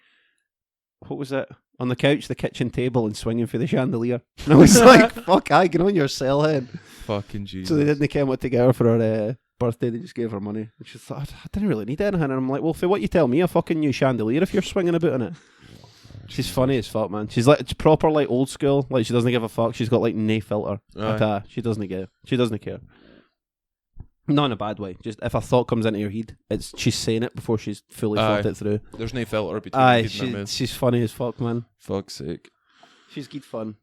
what was it? On the couch, the kitchen table, and swinging for the chandelier. And I was like, fuck, I get on your cell head. Fucking Jesus. So they didn't come out together for her birthday. They just gave her money. And she thought, I didn't really need anything. And I'm like, well, for what you tell me, a fucking new chandelier if you're swinging about in it. She's funny as fuck, man. She's like, it's proper like old school. Like she doesn't give a fuck. She's got like nae filter. Aye. She doesn't care. She doesn't care. Not in a bad way. Just if a thought comes into your head, she's saying it before she's fully thought it through. There's no filter between Aye, the kid and she's funny as fuck, man. Fuck's sake. She's good fun.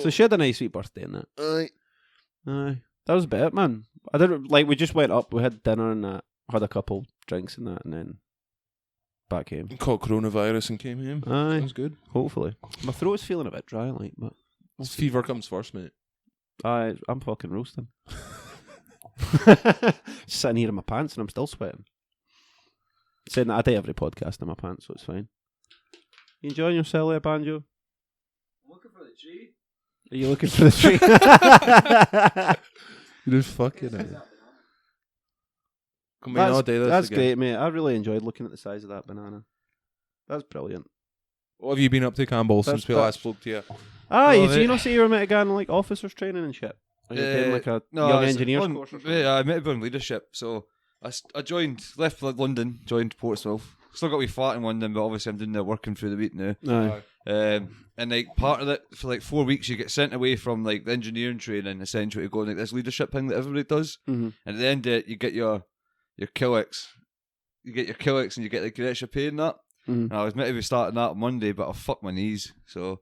So she had a nice sweet birthday in that. Aye. That was about it, man. I didn't like. We just went up. We had dinner and that. Had a couple drinks and that, and then back home. Caught coronavirus and came home. Aye. Sounds good. Hopefully, my throat's feeling a bit dry, like, but Fever comes first, mate. I'm fucking roasting. Sitting here in my pants and I'm still sweating. Saying that I do every podcast in my pants, so it's fine. You enjoying yourself there, Banjo? I'm looking for the tree. Are you looking for the tree? You're just fucking it. Come on, I'll do this That's again. great, mate. I really enjoyed looking at the size of that banana. That's brilliant. What have you been up to, Campbell, since we last spoke to you? You know, say you were meant to go on like officers training and shit. Are you doing like a young engineers course or something? Yeah, I met on leadership. So I joined, left London, joined Portsmouth. Still got a wee flat in London, but obviously I'm doing there working through the week now. Aye. And like part of it, for like 4 weeks, you get sent away from like the engineering training essentially to go on like this leadership thing that everybody does. Mm-hmm. And at the end of it, you get your killicks. You get your killicks and you get like your extra pay and that. Mm-hmm. And I was meant to be starting that on Monday, but I fucked my knees, so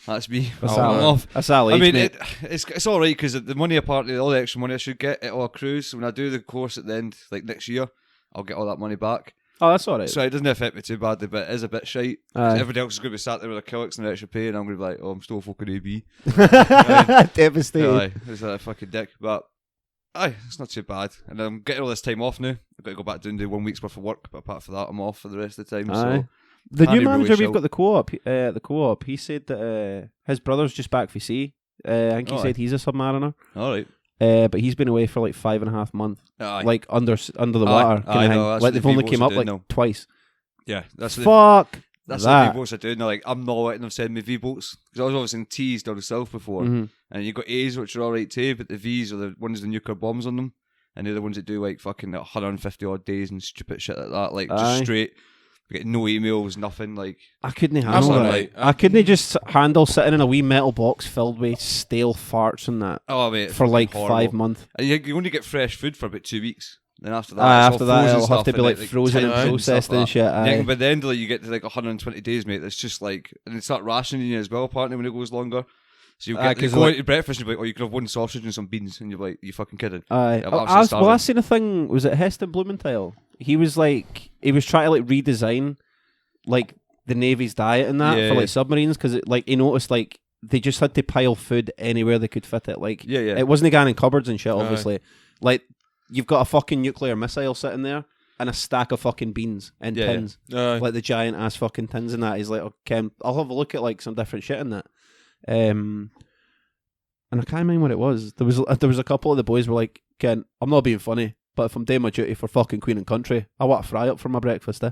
that's me. That's I'm off. That's all I mean, mate. it's all right because the money apart, all the extra money I should get, it all accrues. So when I do the course at the end, like next year, I'll get all that money back. Oh, that's all right. So it doesn't affect me too badly, but it is a bit shite. Aye. Everybody else is going to be sat there with their killicks and their extra pay, and I'm going to be like, oh, I'm still fucking AB. Devastated. Aye, it's a fucking dick, but aye, it's not too bad. And I'm getting all this time off now. I've got to go back down and do 1 week's worth of work, but apart from that, I'm off for the rest of the time. Aye. So The Can't new even manager really we've shout. got the co-op, he said that his brother's just back for sea. I think he Oh, said aye. he's a submariner. all right. But he's been away for like 5.5 months, Aye. like under the Aye. water. Aye, Kind of no, thing. that's Like what they've the only V-boats came are up doing like now. twice. Yeah, that's what Fuck that's what that. V-boats are doing. They're like, I'm not letting them send me V-boats. Because I was always in T's down south before. Mhm. And you got A's, which are alright too, but the V's are the ones with the nuclear bombs on them. And they're the ones that do like fucking 150 odd days and stupid shit like that. Like Aye. just straight. We get no emails, nothing. Like, I couldn't That's handle that. alright. I couldn't just handle sitting in a wee metal box filled with stale farts and that oh, mate. it's for like fucking horrible. 5 months. And you only get fresh food for about 2 weeks. Then after that, it's After all that, frozen it'll have stuff to be and, like frozen and tinned processed stuff and like shit. that. Aye. Yeah, by the end of it, you get to like 120 days, mate. That's just like, and they start rationing you as well, apparently, when it goes longer. So you get, 'cause you go like- into breakfast and you're like, oh, you could have one sausage and some beans. And you're like, you fucking kidding? Aye. Yeah, I'm I absolutely starving. seen a thing. Was it Heston Blumenthal? He was trying to like redesign like the Navy's diet and that Yeah, for yeah. like submarines because like he noticed like they just had to pile food anywhere they could fit it. Like Yeah, yeah. it wasn't going in cupboards and shit. Aye. Obviously, like you've got a fucking nuclear missile sitting there and a stack of fucking beans and Yeah, yeah. tins, Aye. like the giant ass fucking tins and that. He's like, okay, I'll have a look at like some different shit in that. And I can't remember what it was. There was a couple of the boys were like, Ken, I'm not being funny, but if I'm doing my duty for fucking Queen and Country, I want a fry up for my breakfast, eh?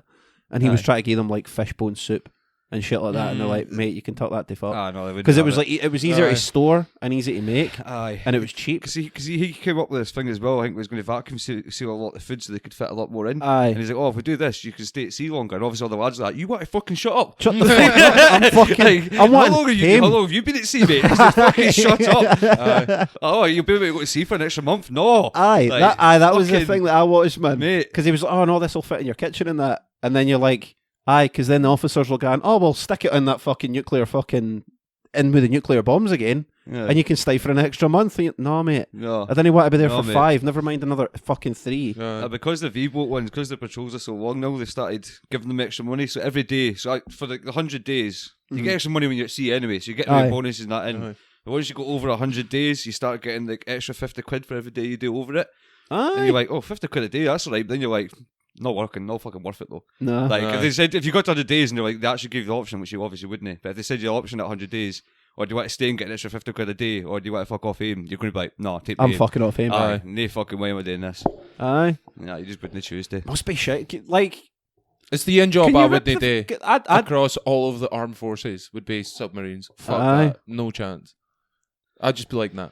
And he was Aye. trying to give them like fishbone soup and shit like that, and they're like, mate, you can tuck that to fuck. Ah, no, Because it was like it was easier Aye. to store and easy to make, aye. and it was cheap. Because he came up with this thing as well. I think he was going to vacuum seal a lot of food so they could fit a lot more in. Aye. And he's like, oh, if we do this, you can stay at sea longer. And obviously all the lads are like, you want to fucking shut up. Shut the fuck up. I'm fucking. Like, I'm wanting how long have you been at sea, mate? It's just fucking shut up. Oh, you'll be able to go to sea for an extra month? No. Aye, Like, that was the fucking- thing that I watched, man. Mate. Because he was like, oh no, this will fit in your kitchen and that. And then you're like, aye, because then the officers will go, oh, well, stick it in that fucking nuclear fucking, in with the nuclear bombs again, Yeah. and you can stay for an extra month. And no, mate. No. I didn't want to be there No, for mate. 5, never mind another fucking 3. Because the V-boat ones, because the patrols are so long now, they started giving them extra money. So every day, for the 100 days, you get extra money when you're at sea anyway. So you get Aye. bonuses and that in. Aye. But once you go over 100 days, you start getting like extra 50 quid for every day you do over it. And Aye. you're like, oh, 50 quid a day, that's all right. But then you're like, not working, not fucking worth it though. No. Like, Aye. if they said, if you got to 100 days and they're like, they actually gave you the option, which you obviously wouldn't. But if they said you the option at 100 days, or do you want to stay and get an extra 50 quid a day, or do you want to fuck off aim, you're going to be like, no, take me I'm aim. fucking off him. Aye, no fucking way am I doing this. Aye. Yeah, you just wouldn't choose to. Must be shit. Like, It's the end job can I you would rip do the... I'd across all of the armed forces would be submarines. Fuck Aye. that. No chance. I'd just be like, nah.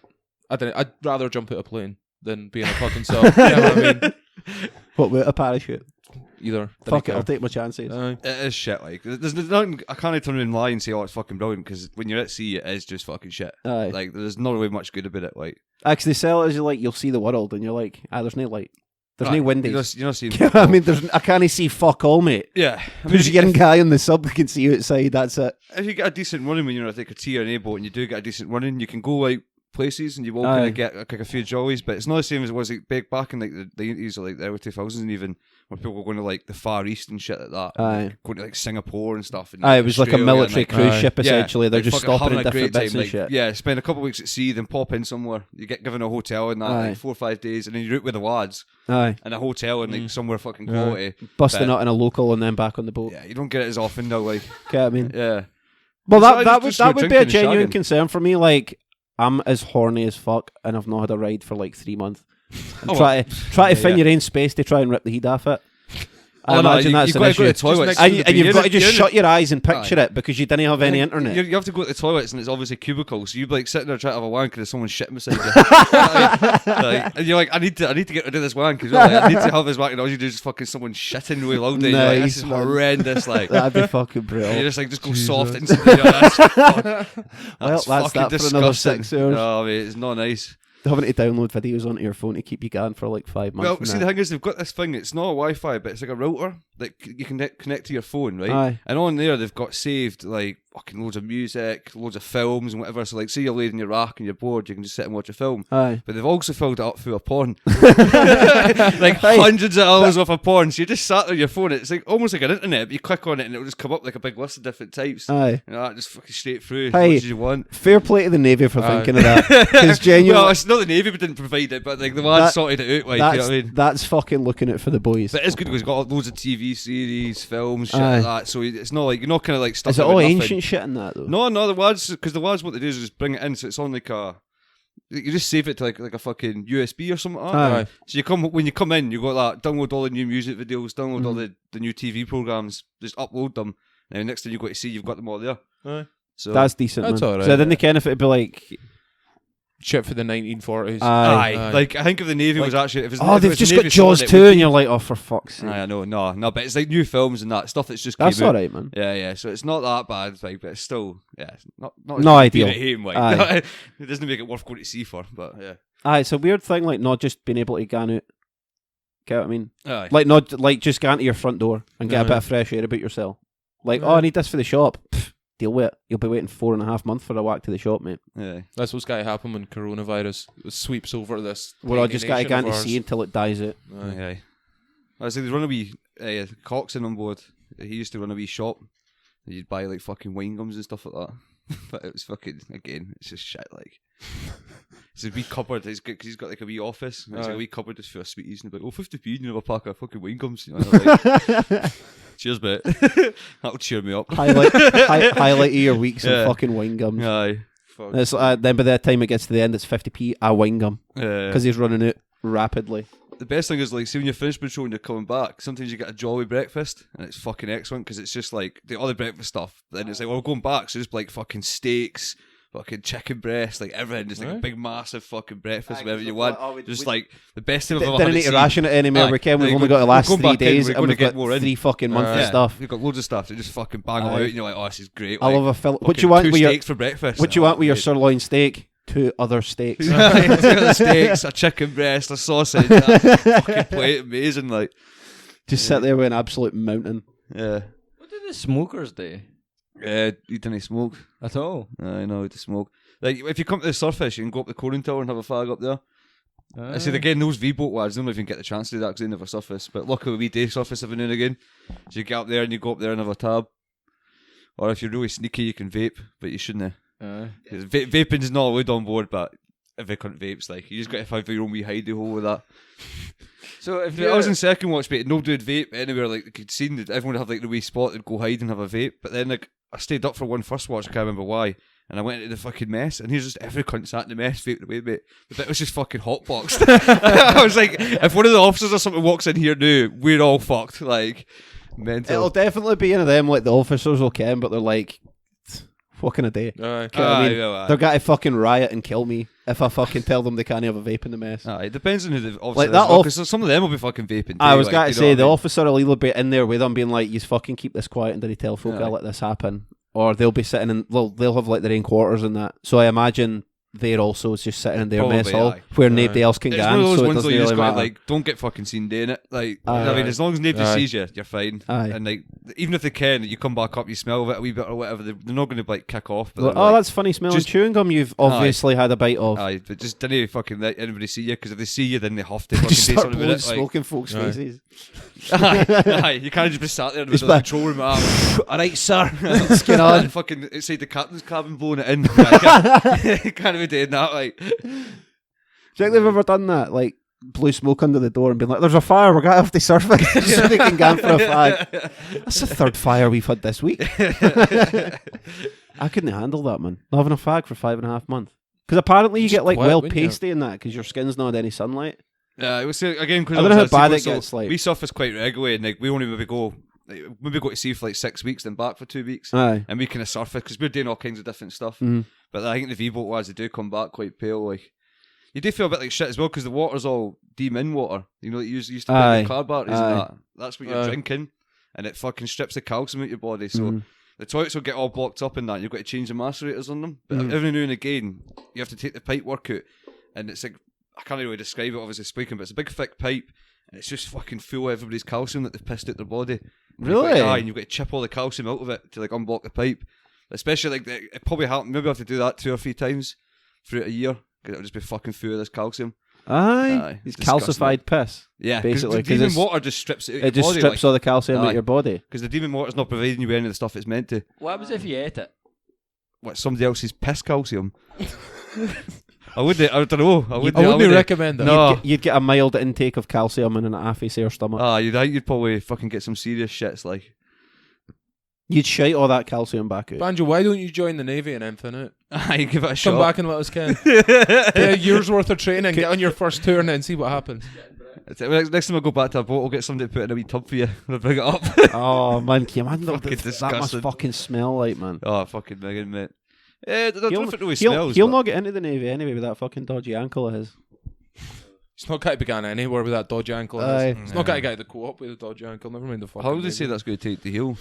I'd rather jump out a plane than be in a fucking sub. You know what I mean? What, with a parachute? Either. Fuck it, I'll take my chances. Aye. It is shit. Like, there's nothing. I can't turn around and lie and say, "Oh, it's fucking brilliant," because when you're at sea, it is just fucking shit. Aye. Like, there's not really much good about it. Like, Actually, they sell it as you like, you'll see the world, and you're like, there's no light. There's no windows. You're not seeing. I mean, I can't see fuck all, mate. Yeah, There's a young guy on the sub that can see you outside, that's it. if you get a decent running when you're on like a T or an A boat, and you do get a decent running, you can go like places and you will kind Aye. of get like a few jollies, but it's not the same as it was like back in like the 80s or like the early 2000s, and even when people were going to like the Far East and shit like that. and, Aye. like, going to like Singapore and stuff. And, It was like a Australia military and, cruise Aye. ship, essentially. They're like, just fucking stopping having in a different great bits time, and like, shit. Yeah, spend a couple of weeks at sea, then pop in somewhere. You get given a hotel and that, Aye. like 4 or 5 days, and then you're out with the lads Aye. in a hotel and like somewhere fucking quality. Busting But- out in a local and then back on the boat. Yeah, you don't get it as often now. Like, Okay, I mean, yeah, well, So I that just would go be a drinking and genuine shagging. concern for me. Like, I'm as horny as fuck, and I've not had a ride for like 3 months. And Oh, try to find yeah. your own space to try and rip the heat off it. I Oh, no, imagine that's you've an got to go to issue. the toilets. next And, to and you've got to just You're- shut your eyes and picture Aye. it because you didn't have any internet. You have to go to the toilets and it's obviously cubicles. So you're like sitting there trying to have a wank and there's someone shitting beside you. And you're like, I need to get rid of this wank as well. Like, I need to have this wank, and all you do is fucking someone shitting really loudly. You're like, this is Nice, man. horrendous. Like, That'd be fucking you're brilliant. just like, just go soft instantly. That's Well, that's fucking that for another disgusting. 6 hours. Oh, mate, it's not nice. Having to download videos onto your phone to keep you going for like 5 months. Well, and see, that. the thing is, they've got this thing. It's not a Wi-Fi, but it's like a router that you can connect to your phone, right? Aye. And on there, they've got saved like fucking loads of music, loads of films, and whatever. So, like, say you're laid in your rack and you're bored, you can just sit and watch a film. Aye. But they've also filled it up full of porn, like hundreds of hours worth of porn. So you just sat on your phone. It's like almost like an internet. But you click on it and it'll just come up like a big list of different types. Aye. You know, that just fucking straight through as Hey. much as you want. Fair play to the Navy for Aye. thinking of that. Because genuinely, Well, it's not the Navy that didn't provide it, but like the lads That- sorted it out. Like, you that's, know what I mean? that's fucking looking out for the boys. But it's good because it's got loads of TV series, films, shit Aye. like that. So it's not like you're not kind of like stuck. Is it there with all nothing. ancient shit in that though? No, the lads, because the lads, what they do is just bring it in, so it's on like a. You just save it to like a fucking USB or something. Like that. Aye. So when you come in, you got that. Download all the new music videos. Download all Mm-hmm. the new TV programs. Just upload them. And the next thing you go to see, you've got them all there. Aye. So That's decent, That's man. alright. So I didn't care if it'd be like, Shit for the 1940s. Aye. Aye. like I think if the Navy was actually, if it's, oh, if they've it's the just got Navy selling Jaws it, 2, would and you're like, oh, for fuck's sake. I know, no, but it's like new films and that stuff that's just That's came out. alright, man. Yeah, so it's not that bad, like, but it's still, yeah, it's not No as ideal. being at home, like, Aye. it doesn't make it worth going to sea for, but yeah. Aye, it's a weird thing, like, not just being able to gan out. Get what I mean? Aye. Like, not, like, just gan to your front door and get a Aye. bit of fresh air about yourself. Like, oh, I need this for the shop. Pfft, deal with it. You'll be waiting 4.5 months for a walk to the shop, mate. Yeah. That's what's got to happen when coronavirus sweeps over this. We're all tiny just got to nation gan of to ours. sea until it dies out. Aye. Aye. I was like, there's run a wee coxswain on board. He used to run a wee shop. And you'd buy like fucking wine gums and stuff like that. But it was fucking, again, it's just shit. Like, it's a wee cupboard. Because he's got like a wee office. And it's like a wee cupboard just full of sweeties. And he'd be like, oh, 50p, and you have a pack of fucking wine gums. You know, and I'm like, cheers, mate. That'll cheer me up. Highlight of your weeks Yeah. and fucking wine gums. Aye. Fuck. It's, then by the time it gets to the end, it's 50p a wine gum Yeah. because he's running out rapidly. the best thing is like, see when you're finished patrol and you're coming back, sometimes you get a jolly breakfast and it's fucking excellent because it's just like the other breakfast stuff. Then it's like, well, we're going back, so just like fucking steaks, fucking chicken breast, like everything, just like a big massive fucking breakfast, whatever you want. Just like the best thing I've ever had. Didn't need to ration it anymore. We we've only got the last 3 days, and we've got 3 fucking months of stuff. We've got loads of stuff to just fucking bang out, and you're like, oh, this is great. I love a fill. What you want with your steaks for breakfast? What you want with your sirloin steak? 2 other steaks. 2 other steaks, a chicken breast, a sausage, a fucking plate, amazing. Like, just sit there with an absolute mountain. Yeah. What do the smokers do? You didn't smoke At all? I know to smoke. Like, if you come to the surface, you can go up the Coring Tower and have a fag up there. I said again, those V-boat lads don't even get the chance to do that because they never surface. But luckily, we do surface every now and again. So you get up there and you go up there and have a tab. Or if you're really sneaky, you can vape, but you shouldn't. Vaping's not allowed on board, but every cunt vapes. Like, you just got to find your own wee hidey hole with that. So if I was in second watch, mate, nobody would vape anywhere. Like, you could see that everyone would have like the wee spot and go hide and have a vape. But then, like, I stayed up for one first watch. I can't remember why. And I went into the fucking mess, and here's just every cunt sat in the mess vaping away, mate. The bit was just fucking hotboxed. I was like, if one of the officers or something walks in here now, we're all fucked. Like, mental. It'll definitely be one of them. Like the officers will come, but they're like, what can I do? I mean, they're going to fucking riot and kill me if I fucking tell them they can't have a vape in the mess. It depends on who the officer like that is. Because some of them will be fucking vaping. I was going to say, the officer will either be in there with them being like, you fucking keep this quiet and did he tell folk I'll let this happen? Or they'll be sitting in, they'll have like their own quarters and that. So I imagine they're also just sitting in their mess hall where nobody else can it's get one of in, those so it ones doesn't you really just gotta, matter. like, don't get fucking seen doing it. Like, I mean, as long as nobody sees you, you're fine. And like, even if they can, you come back up, you smell of it a wee bit or whatever, they're not going to like kick off. But like, that's funny smelling chewing gum. You've obviously had a bite of. But just didn't fucking let anybody see you, because if they see you, then they have to fucking just say start something blowing about it. smoke in folks' faces. You can't just be sat there in the control room. Alright, sir. Let's get on. Fucking outside the captain's cabin blowing it in. You can't be doing that. Like, do you think they've ever done that? Like, blew smoke under the door and been like, there's a fire, we're going to have to surface so they can go for a fag. That's the 3rd fire we've had this week. I couldn't handle that, man. Not having a fag for 5.5 months. Because apparently you get like pasty in that because your skin's not had any sunlight. Yeah, it was again because I don't know how bad it gets. Like, we surface quite regularly, and like we only maybe go to sea for like 6 weeks, then back for 2 weeks, and we kind of surface because we're doing all kinds of different stuff. But I think the V-boat lads, they do come back quite pale. Like, you do feel a bit like shit as well because the water's all demin water. You know, that you used to put in the car batteries and that. That's what you're drinking, and it fucking strips the calcium out your body. So the toilets will get all blocked up in that. You've got to change the macerators on them. But every now and again, you have to take the pipe work out, and it's like, I can't really describe it obviously speaking, but it's a big thick pipe and it's just fucking full of everybody's calcium that they've pissed out their body. Really? And you've got to chip all the calcium out of it to like unblock the pipe. Especially like it probably happened. Maybe I have to do that 2 or 3 times throughout a year because it'll just be fucking full of this calcium. It's calcified piss. Yeah, basically. Because the demon water just strips it out. It just body, strips all the calcium out your body. Because the demon water's not providing you with any of the stuff it's meant to. What happens if you ate it? What, somebody else's piss calcium? I don't know. I wouldn't recommend that. No. You'd get a mild intake of calcium and an half-a-sore stomach. You'd probably fucking get some serious shits, like. You'd shite all that calcium back out. Banjo, why don't you join the Navy in Infinite? You give it a shot. Come back and let us can. Get a year's worth of training, get on your first tour and then see what happens. Next time I go back to a boat, I'll get somebody to put in a wee tub for you and I'll bring it up. Oh, man, can you imagine what that disgusting. must fucking smell like, man? Oh, fucking megan, mate. I don't know if it really smells. He'll not get into the Navy anyway with that fucking dodgy ankle of his. He's not going to begin anywhere with that dodgy ankle. He's not going to get the co-op with a dodgy ankle. Never mind the fucking How would they say that's going to take the heel?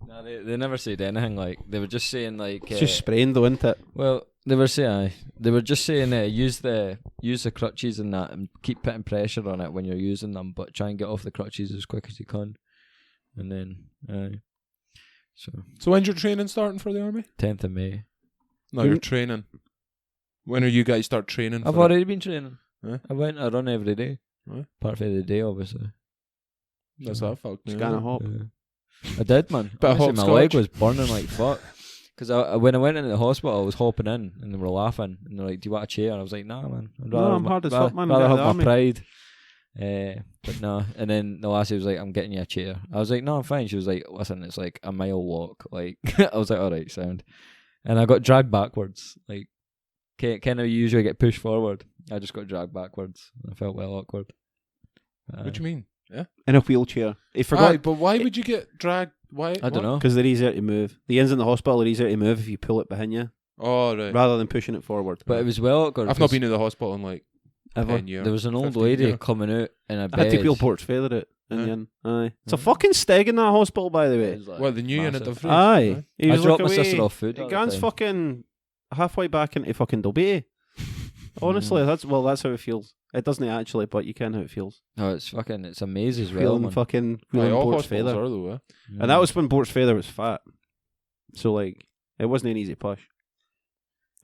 No, they never said anything. Like, they were just saying like it's just spraying though, isn't it? Well, they were just saying use the crutches and that, and keep putting pressure on it when you're using them, but try and get off the crutches as quick as you can, and then So when's your training starting for the army? 10th of May. No, you're training. When are you guys start training? I've already been training. Huh? I run every day. Huh? Apart from the day, obviously. That's that fuck. Just kind of hop. I did, man. Bit of Honestly, my leg was burning like fuck. Because when I went into the hospital, I was hopping in, and they were laughing, and they're like, "Do you want a chair?" And I was like, "Nah, man. I'm hard as fuck, man. Rather have my pride." But no. And then the lassie was like, "I'm getting you a chair." I was like, "No, I'm fine." She was like, "Listen, it's like a mile walk." Like, I was like, "All right, sound." And I got dragged backwards. Like, kind of you usually get pushed forward. I just got dragged backwards. I felt well awkward. What do you mean? Yeah. In a wheelchair. He forgot. Aye, but why would you get dragged? Why? I don't know. Because they're easier to move. The ends in the hospital are easier to move if you pull it behind you Oh, right. rather than pushing it forward. But it was well awkward. I've not 'cause been to the hospital in like Ever. 10 years. There was an old 15 lady years. coming out in a I bed. had to wheel Port's feather it. Yeah. And aye. It's a fucking steg in that hospital, by the way. It was, like, Well, the new unit massive. of freeze. Aye. He I was dropped like my away. sister off food. at the Gans time. fucking halfway back into fucking Dolby. Honestly, that's how it feels. It doesn't actually, but you can how it feels. Oh, it's a maze as well. Feeling Man. fucking Aye, wheeling all Port's hospitals feather. are though, And that was when Port's feather was fat. So like, it wasn't an easy push.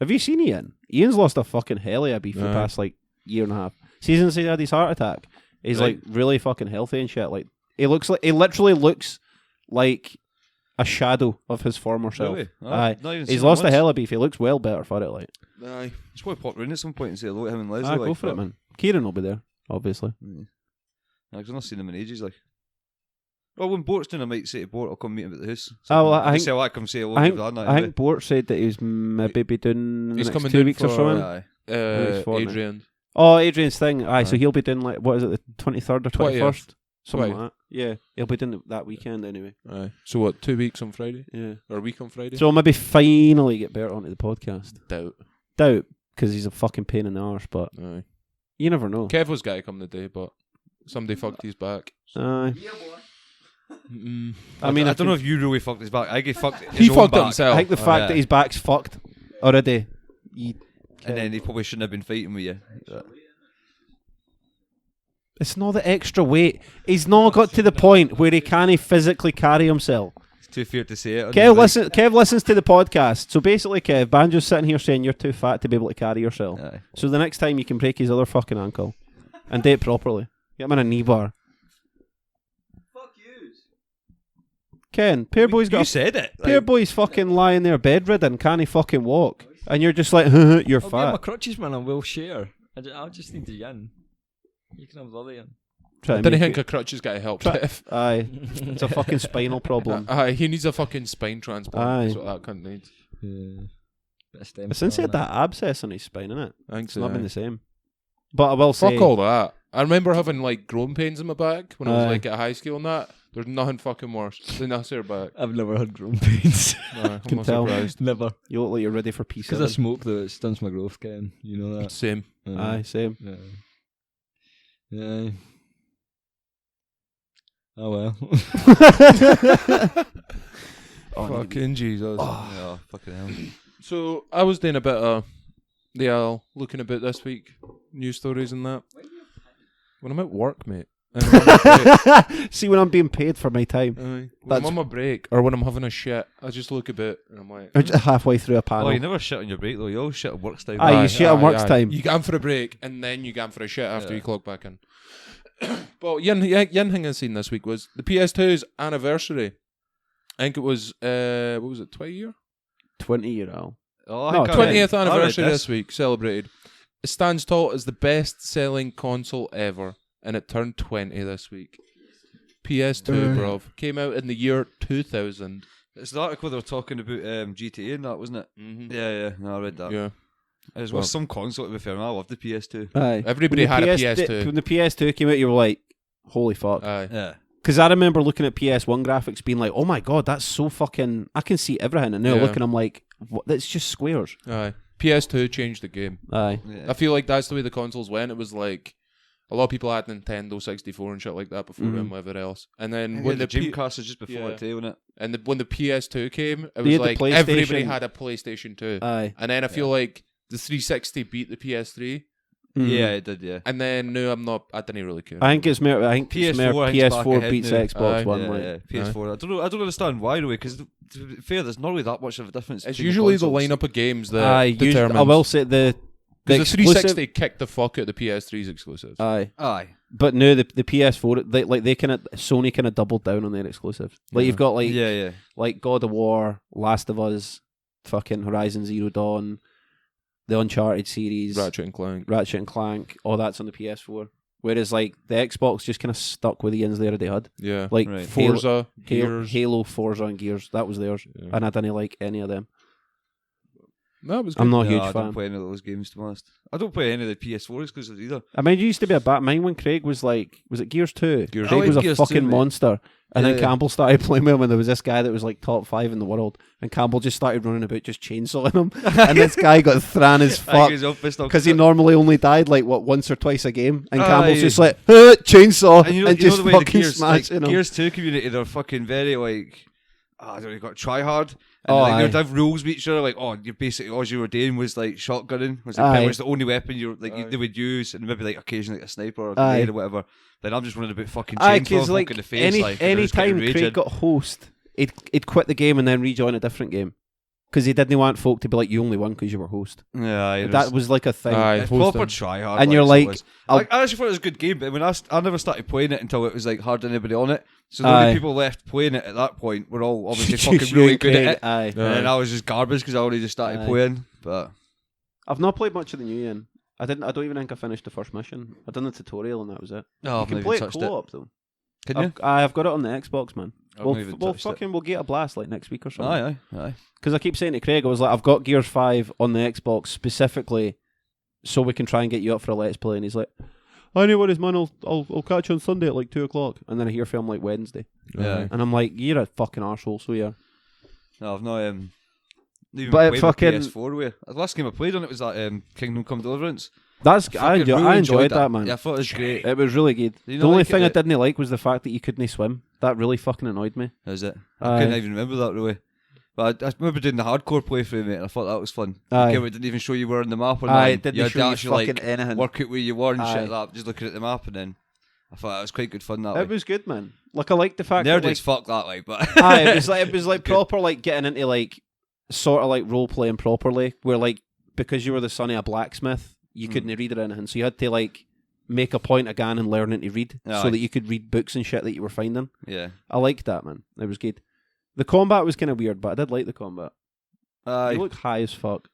Have you seen Ian? Ian's lost a fucking hell of a beef for the Aye. past like year and a half. Since he had his heart attack, he's Right. like really fucking healthy and shit. Like he literally looks like a shadow of his former self. Really? Aye. Not even He's seen him lost a once. hell of beef. He looks well better for it. Like, Aye. Just want to pop round at some point and say hello to him and Leslie. go like, for it, man. Kieran will be there, obviously. I've not seen him in ages. Like, well, when Bort's doing, I might say to Bort, I'll come meet him at the house. Oh, well, I Just think- say, I come say hello. I think, to Vlad, I think Bort said that he was maybe be doing in the He's next coming 2 down weeks or for- something. Aye. Nice fortnight. Adrian. Oh, Adrian's thing. Aye, so Aye. he'll be doing like, what is it, the 23rd or 21st? 20th. Something 20th. like that. Yeah, he'll be doing it that weekend anyway. Aye. So what? 2 weeks on Friday Yeah. or a week on Friday? So I'll maybe finally get Bert onto the podcast. Doubt. Because he's a fucking pain in the arse, but Aye. you never know. Kev was going to come today, but somebody fucked his back. Aye. Mm. I mean, I don't know if you really fucked his back. I get fucked. He his own fucked back, himself. I think the fact that his back's fucked already. and then he probably shouldn't have been fighting with you. It's not the extra weight. He's not got to the point where he can't physically carry himself. It's too fair to say it. Kev listens to the podcast. So basically, Kev, Banjo's sitting here saying you're too fat to be able to carry yourself. Aye. So the next time you can break his other fucking ankle and do it properly. Get him in a knee bar. Fuck you. Ken, Pear Boy's You got said it. Pear Boy's fucking lying there bedridden, can't he fucking walk? And you're just like, you're I'll get my fat. crutches, man, and we'll share. I'll just need the yin. You can have the other yin. Try I to didn't make think it- a crutch has got to help Try- Kev. Aye. It's a fucking spinal problem. Aye, he needs a fucking spine transplant. Aye. That's what that cunt needs. Yeah. Bit of stem But since he cell had in that abscess on his spine, innit? I think It's so. not been aye. the same. But I will say, Fuck all that. I remember having like growing pains in my back when I was Aye. like at high school and that. There's nothing fucking worse than a sore back. I've never had growing pains. Aye, Can I'm not tell. surprised. Never. you look like you're ready for Because I P7. smoke though, it stunts my growth, Ken. You know that. Same. Aye, same. Yeah. Yeah. Oh well. Fucking Jesus. Oh, fucking hell. So I was doing a bit of looking a bit this week, news stories and that. When I'm at work, mate. And I'm on my break. See, when I'm being paid for my time, Aye. When That's- I'm on my break or when I'm having a shit, I just look a bit and I'm like, or just halfway through a panel. Oh, you never shit on your break though. You always shit at work time. Aye, you shit on work's time. You go in for a break and then you go in for a shit after Yeah. you clock back in. But one thing I seen this week was the PS2's anniversary. I think it was what was it, 20 year? 20-year-old. Oh, No, I think I 20th read- I read anniversary this week, celebrated. It stands tall as the best selling console ever, and it turned 20 this week. PS2, bruv. Came out in the year 2000. It's the article they were talking about GTA and that, wasn't it? Mm-hmm. Yeah. No, I read that. Yeah. It was Well- some console to be fair, and I loved the PS2. Aye. Everybody When had the a PS2. When the PS2 came out, you were like, holy fuck. Aye. Yeah. Because I remember looking at PS1 graphics being like, oh my god, that's so fucking... I can see everything. And now Yeah. looking, I'm like, what? That's just squares. Aye. PS2 changed the game. Aye. Yeah. I feel like that's the way the consoles went. It was like a lot of people had Nintendo 64 and shit like that before Mhm. and whatever else. And then When when the the P- Dreamcast was just before Yeah. it too, wasn't it? and when the PS2 came, it They was had the like everybody PlayStation. had a PlayStation 2. Aye. And then I feel like the 360 beat the PS3. Mhm. Yeah, it did. Yeah. And then no, I didn't really care. I think it's more. I think it's more PS4 I think's back PS4 ahead beats now. Xbox Aye. One. Yeah, like. yeah, PS4. I don't understand why though, because to be fair, there's not really that much of a difference. it's between usually the consoles. lineup of games that Aye. determines. I will say the 'Cause the exclusive- 360 kicked the fuck out the PS3's exclusives. Aye. Aye. But no, the PS4, they kind of Sony kind of doubled down on their exclusives. Like Yeah. you've got like Yeah. like God of War, Last of Us, fucking Horizon Zero Dawn, the Uncharted series, Ratchet and Clank. all that's on the PS4. Whereas like the Xbox just kind of stuck with the ends they already had. Yeah. Like Right. Forza, Halo, Gears. Halo, Forza, and Gears. That was theirs, Yeah. and I didn't like any of them. No, it was good. I'm not a No, huge I fan. don't play any of those games, to be honest. I don't play any of the PS4 exclusives either. I mean, you used to be a Batman when Craig was like, was it Gears 2? Gears Craig I was like a Gears 2, fucking mate. monster. And Yeah, then yeah. Campbell started playing with him, and there was this guy that was like top 5 in the world. And Campbell just started running about just chainsawing him. And this guy got thran as fuck. Because he normally only died like, once or twice a game. And Campbell's Aye. just like, chainsaw, And you know, and you know just the way the fucking Gears, smashing him. Gears 2 community, they're fucking very like, I don't know, you got try hard. And Oh, like, aye. they'd have rules with each other, like, oh, you basically all you were doing was like shotgunning, was like, Aye. pretty much the only weapon they would use, and maybe like occasionally like a sniper or a grenade or whatever. Then I'm just running about fucking Aye, chainsaw because folk like in the face, like, and they're any just getting time raging. Craig got host, he'd quit the game and then rejoin a different game. Because he didn't want folk to be like, you only won because you were host. Yeah, it That was like a thing. Aye. it's host proper them. try hard. And you're so like, it was. I'll- I actually thought it was a good game, but when I never started playing it until it was like hardly anybody on it. So the only Aye. people left playing it at that point were all obviously Just fucking you really and good Craig, at it. Aye. And then I was just garbage because I only just started Aye. playing. But I've not played much of the new yen. I don't even think I finished the first mission. I done the tutorial and that was it. no, You I've can not play even it touched it. co-op though. Can you? I've got it on the Xbox, man. I've We'll, not even we'll touched it. fucking we'll get a blast like next week or something. Aye, aye. Because I keep saying to Craig, I was like, I've got Gears 5 on the Xbox specifically so we can try and get you up for a Let's Play. And he's like, I know what is, man. I'll catch you on Sunday at like 2 o'clock. And then I hear from like Wednesday. Yeah. And I'm like, you're a fucking arsehole, so yeah. No, I've not even But it played fucking- my PS4 with. The last game I played on it was that Kingdom Come Deliverance. I Fucking really enjoyed that, man. Yeah, I thought it was great. It was really good. Do you The not only like thing it? I didn't like was the fact that you couldn't swim. That really fucking annoyed me. Is it? Aye. I couldn't even remember that really. But I remember doing the hardcore playthrough, mate, and I thought that was fun. Aye. It didn't even show you where on the map or Aye, nothing. it didn't You had show to you actually fucking like anything. work out where you were and Aye. shit like that, just looking at the map, and then I thought that was quite good fun that It way. was good, man. Like I liked the fact Nerd that as fuck that way, but aye, it was like Good. proper like getting into like sort of like role playing properly, where like because you were the son of a blacksmith, you couldn't read or anything, so you had to like make a point again and learning to read, so Aye. that you could read books and shit that you were finding. yeah. I liked that, man. It was good. The combat was kind of weird, but I did like the combat. Aye. You look high as fuck.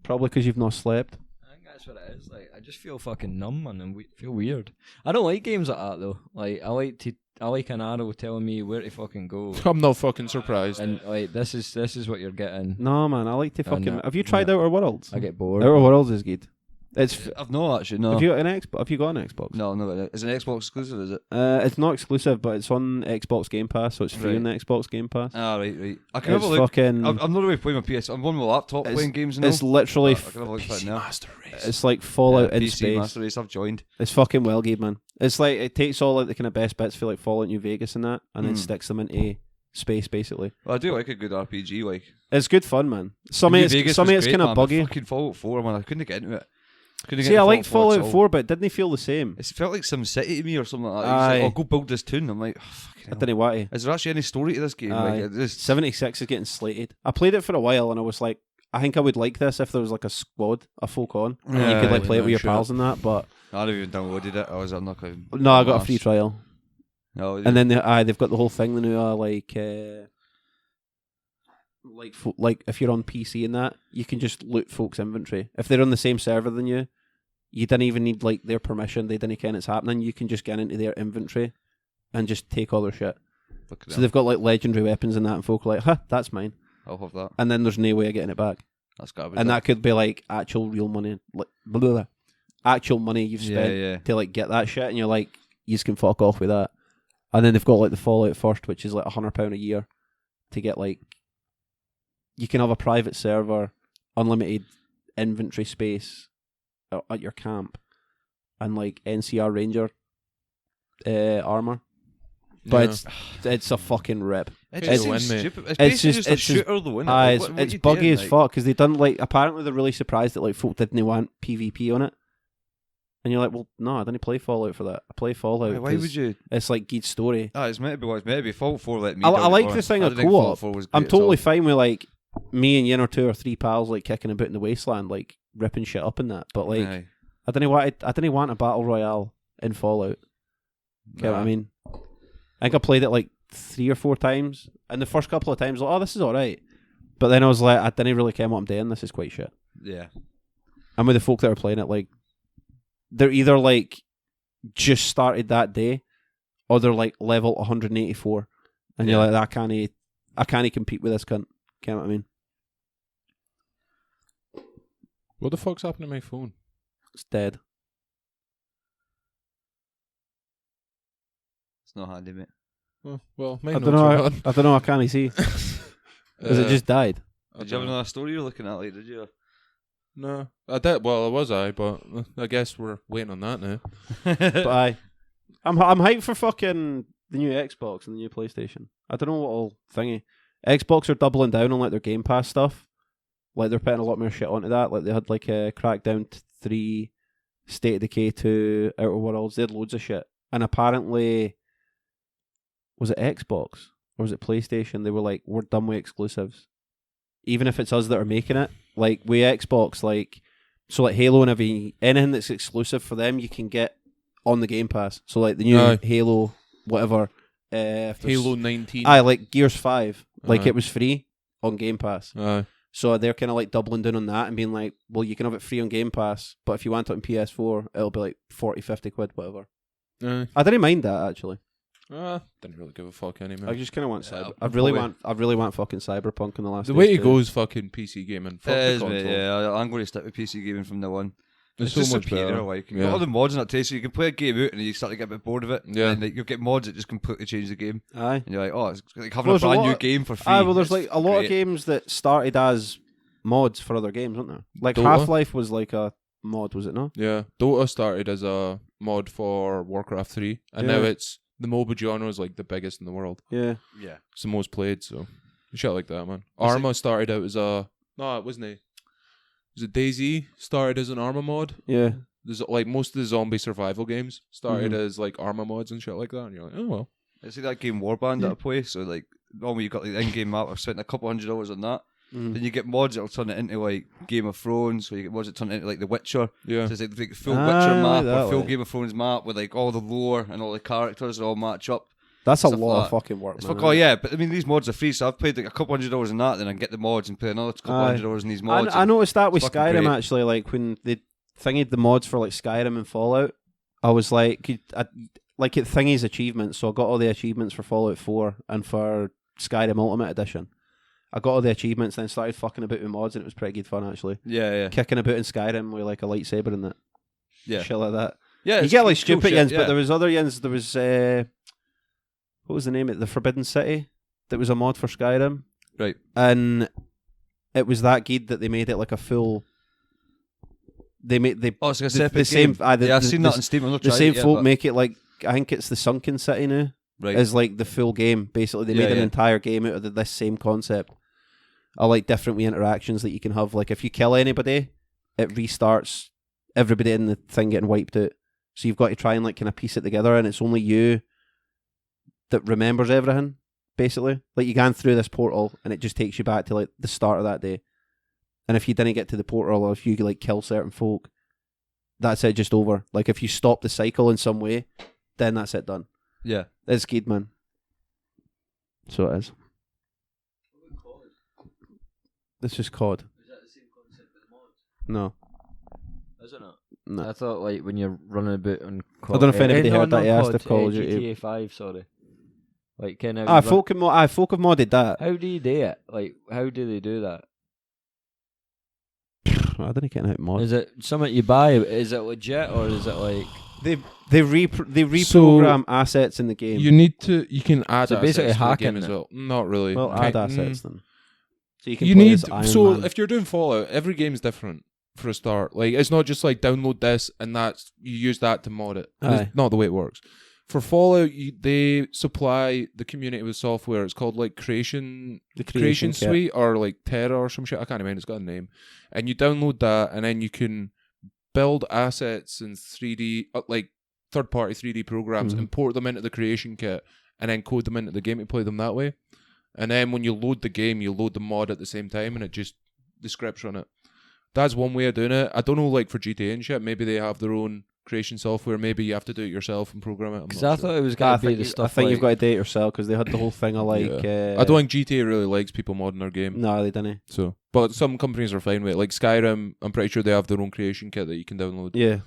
Probably because you've not slept. I think that's what it is. Like, I just feel fucking numb, man, and feel weird. I don't like games like that though. Like, I like an arrow telling me where to fucking go. I'm not fucking surprised. And like, this is what you're getting. No, man, I like to fucking. no, Have you tried no. Outer Worlds? I get bored. Outer Worlds is good. It's. I've not actually, no. Have you got an Xbox? Have you got an Xbox? No, no. Is it an Xbox exclusive, is it? It's not exclusive, but it's on Xbox Game Pass, so it's free Right. on the Xbox Game Pass. Ah, right. I can It's have a look. fucking. I'm not really playing my PS. I'm on my laptop It's- playing games and It's all. literally. I can have a look at it now. Master Race. It's like Fallout in PC space. Master Race, I've joined. It's fucking well good, man. It's like it takes all like the kind of best bits for like Fallout New Vegas and that, and then sticks them into space basically. Well, I do like a good RPG. Like It's good fun, man. Some New of it's Vegas some of was it's great, kind of man, but buggy. Fucking Fallout 4, man. I couldn't get into it. Couldn't See, get I into liked Fallout at all. 4, but it didn't feel the same. It felt like some city to me or something like that. Aye. Like, oh, go build this town. I'm like, oh, fucking I hell. didn't want to. Is there actually any story to this game? Aye. Like, it just, 76 is getting slated. I played it for a while, and I was like, I think I would like this if there was like a squad, a folk on, and you could like Aye, play it with your sure. pals and that. But I never even downloaded it. I'm not going. no, I got a free trial. No, And then they've got the whole thing. The new like if you're on PC and that, you can just loot folks' inventory. If they're on the same server than you, you didn't even need like their permission. They didn't care it's happening. You can just get into their inventory and just take all their shit. So they've got like legendary weapons and that, and folk are like, huh, that's mine. I'll have that. And then there's no way of getting it back. That's garbage. And that could be like actual real money, like blah, blah, blah. Actual money you've spent yeah. to like get that shit, and you're like, you can fuck off with that. And then they've got like the Fallout First, which is like £100 a year to get like, you can have a private server, unlimited inventory space at your camp, and like NCR Ranger armor. But it's a fucking rip. It It's just seems win, mate. stupid. It's It's basically just- just a it's just- shooter though, isn't it? Aye, Like, what it's you buggy doing, as like? fuck because they done like, apparently they're really surprised that like folk didn't want PvP on it. And you're like, well, no, I didn't play Fallout for that. I play Fallout. Why would 'cause you? It's like good story. Ah, it's meant to be what it's meant to be. Fallout 4 let me I down, like to be the thing honest. of I didn't think co-op. Fallout 4 was I'm great at all. totally fine with like me and one or two or three pals like kicking about in the wasteland, like ripping shit up and that. But like, Aye. I didn't want a battle royale in Fallout. Get what I Nah. mean? I think I played it like 3 or 4 times, and the first couple of times, like, oh, this is all right. But then I was like, I didn't really care what I'm doing. This is quite shit. Yeah. And with the folk that are playing it, like, they're either like just started that day, or they're like level 184, and you're Yeah. like, I can't compete with this cunt. Get what I mean? What the fuck's happened to my phone? It's dead. It's not handy, mate. Oh, well, my I notes don't know. are gone. I don't know. I can't see. Has it just died? Did you have another story you're looking at, like, did you? No, I did. Well, but I guess we're waiting on that now. But I'm hyped for fucking the new Xbox and the new PlayStation. I don't know what all thingy. Xbox are doubling down on like their Game Pass stuff. Like they're putting a lot more shit onto that. Like they had like a Crackdown 3, State of Decay 2, Outer Worlds. They had loads of shit. And apparently, was it Xbox or was it PlayStation? They were like, we're done with exclusives. Even if it's us that are making it. Like with Xbox, like so like Halo and anything that's exclusive for them, you can get on the Game Pass. So like the new Halo, whatever. Halo 19. Like Gears 5. Like Aye. it was free on Game Pass. So they're kind of like doubling down on that and being like, well, you can have it free on Game Pass, but if you want it on PS4, it'll be like 40, 50 quid, whatever. I didn't mind that actually. Didn't really give a fuck anymore. I just kind of want Yeah, I really want fucking Cyberpunk in the last. The way to go is fucking PC gaming. Fuck It the is, console. mate, yeah. I'm going to stick with PC gaming from now on. It's just so much superior, better. like, Yeah. all the mods in that too, so you can play a game out and you start to get a bit bored of it. Yeah. And like, you'll get mods that just completely change the game. Aye. And you're like, oh, it's like having Well, a there's a brand lot new of- game for free. Well, there's It's like a lot of great. games that started as mods for other games, aren't there? Like Dota. Half-Life was like a mod, was it not? Yeah, Dota started as a mod for Warcraft 3, and Yeah. now it's the MOBA genre is like the biggest in the world. Yeah. Yeah. It's the most played, so shit like that, man. Was Arma started out as a it wasn't. Was it DayZ started as an Arma mod? Yeah. There's like most of the zombie survival games started Mhm. as like Arma mods and shit like that, and you're like, oh well. I see that game Warband that I play, so like normally you got like the in-game map. I've spent a couple $100 on that. Mhm. Then you get mods that'll turn it into like Game of Thrones, or you get mods that turn it into like The Witcher. Yeah, So it's like the full Ah, Witcher like map that, or full like. Game of Thrones map with like all the lore and all the characters all match up. That's a Stuff lot like of fucking work, It's man. fuck all, yeah, but I mean these mods are free, so I've played like a couple $100 in that, then I get the mods and play another couple Aye. $100 in these mods. I noticed that with it's fucking Skyrim great. actually. Like when they thingied the mods for like Skyrim and Fallout, I was like, like it thingies achievements. So I got all the achievements for Fallout 4 and for Skyrim Ultimate Edition. I got all the achievements, then started fucking about with mods, and it was pretty good fun actually. Yeah. Kicking about in Skyrim with like a lightsaber in it, Yeah. shit like that. Yeah, You it's get like cool stupid shit, yins, yeah. but there was other yins. There was what was the name of it? The Forbidden City. That was a mod for Skyrim, Right. and it was that good that they made it like a full. They Oh, it's like a the separate same. game. The, Yeah, I've the- seen the, that on Steam. I'm not the trying same it yet, folk but- make it like I think it's the Sunken City now. Right. Is like the full game. Basically, they Yeah, made an yeah. entire game out of this same concept. I like different wee interactions that you can have. Like if you kill anybody, it restarts everybody in the thing getting wiped out. So you've got to try and like kind of piece it together, and it's only you that remembers everything. Basically, like you go through this portal, and it just takes you back to like the start of that day. And if you didn't get to the portal, or if you like kill certain folk, that's it, just over. Like if you stop the cycle in some way, then that's it done. Yeah. It's good, man. So it is. This is COD. Is that the same concept as mods? No. Is it not? No. I thought like when you're running about on I don't know if anybody heard that. He asked if Call of GTA Duty. 5, sorry. Like kind of. Folk have modded that. How do you do it? Like, how do they do that? I don't know how to mod. Is it something you buy? Is it legit or is it like? They reprogram assets in the game. you can add So assets basically to the hacking game as it. well. Not really. well, Okay. add assets then. So you can You play need as Iron so Man. if you're doing Fallout, every game's different for a start. Like it's not just like download this and that's you use that to mod it. Aye. It's not the way it works. For Fallout, they supply the community with software. It's called like Creation the Creation kit. Suite or like Terra or some shit. I can't remember. It's got a name, and you download that, and then you can build assets in 3D, like third-party 3D programs, Mhm. import them into the Creation Kit, and then code them into the game to play them that way. And then when you load the game, you load the mod at the same time, and it just the scripts on it. That's one way of doing it. I don't know, like for GTA and shit, maybe they have their own creation software. Maybe you have to do it yourself and program it. Because I thought it was I gonna be think, the stuff. I think like, you've got to do it yourself because they had the whole thing of like. I don't think GTA really likes people modding their game. No, they didn't. So, but some companies are fine with it. Like Skyrim, I'm pretty sure they have their own creation kit that you can download. Yeah.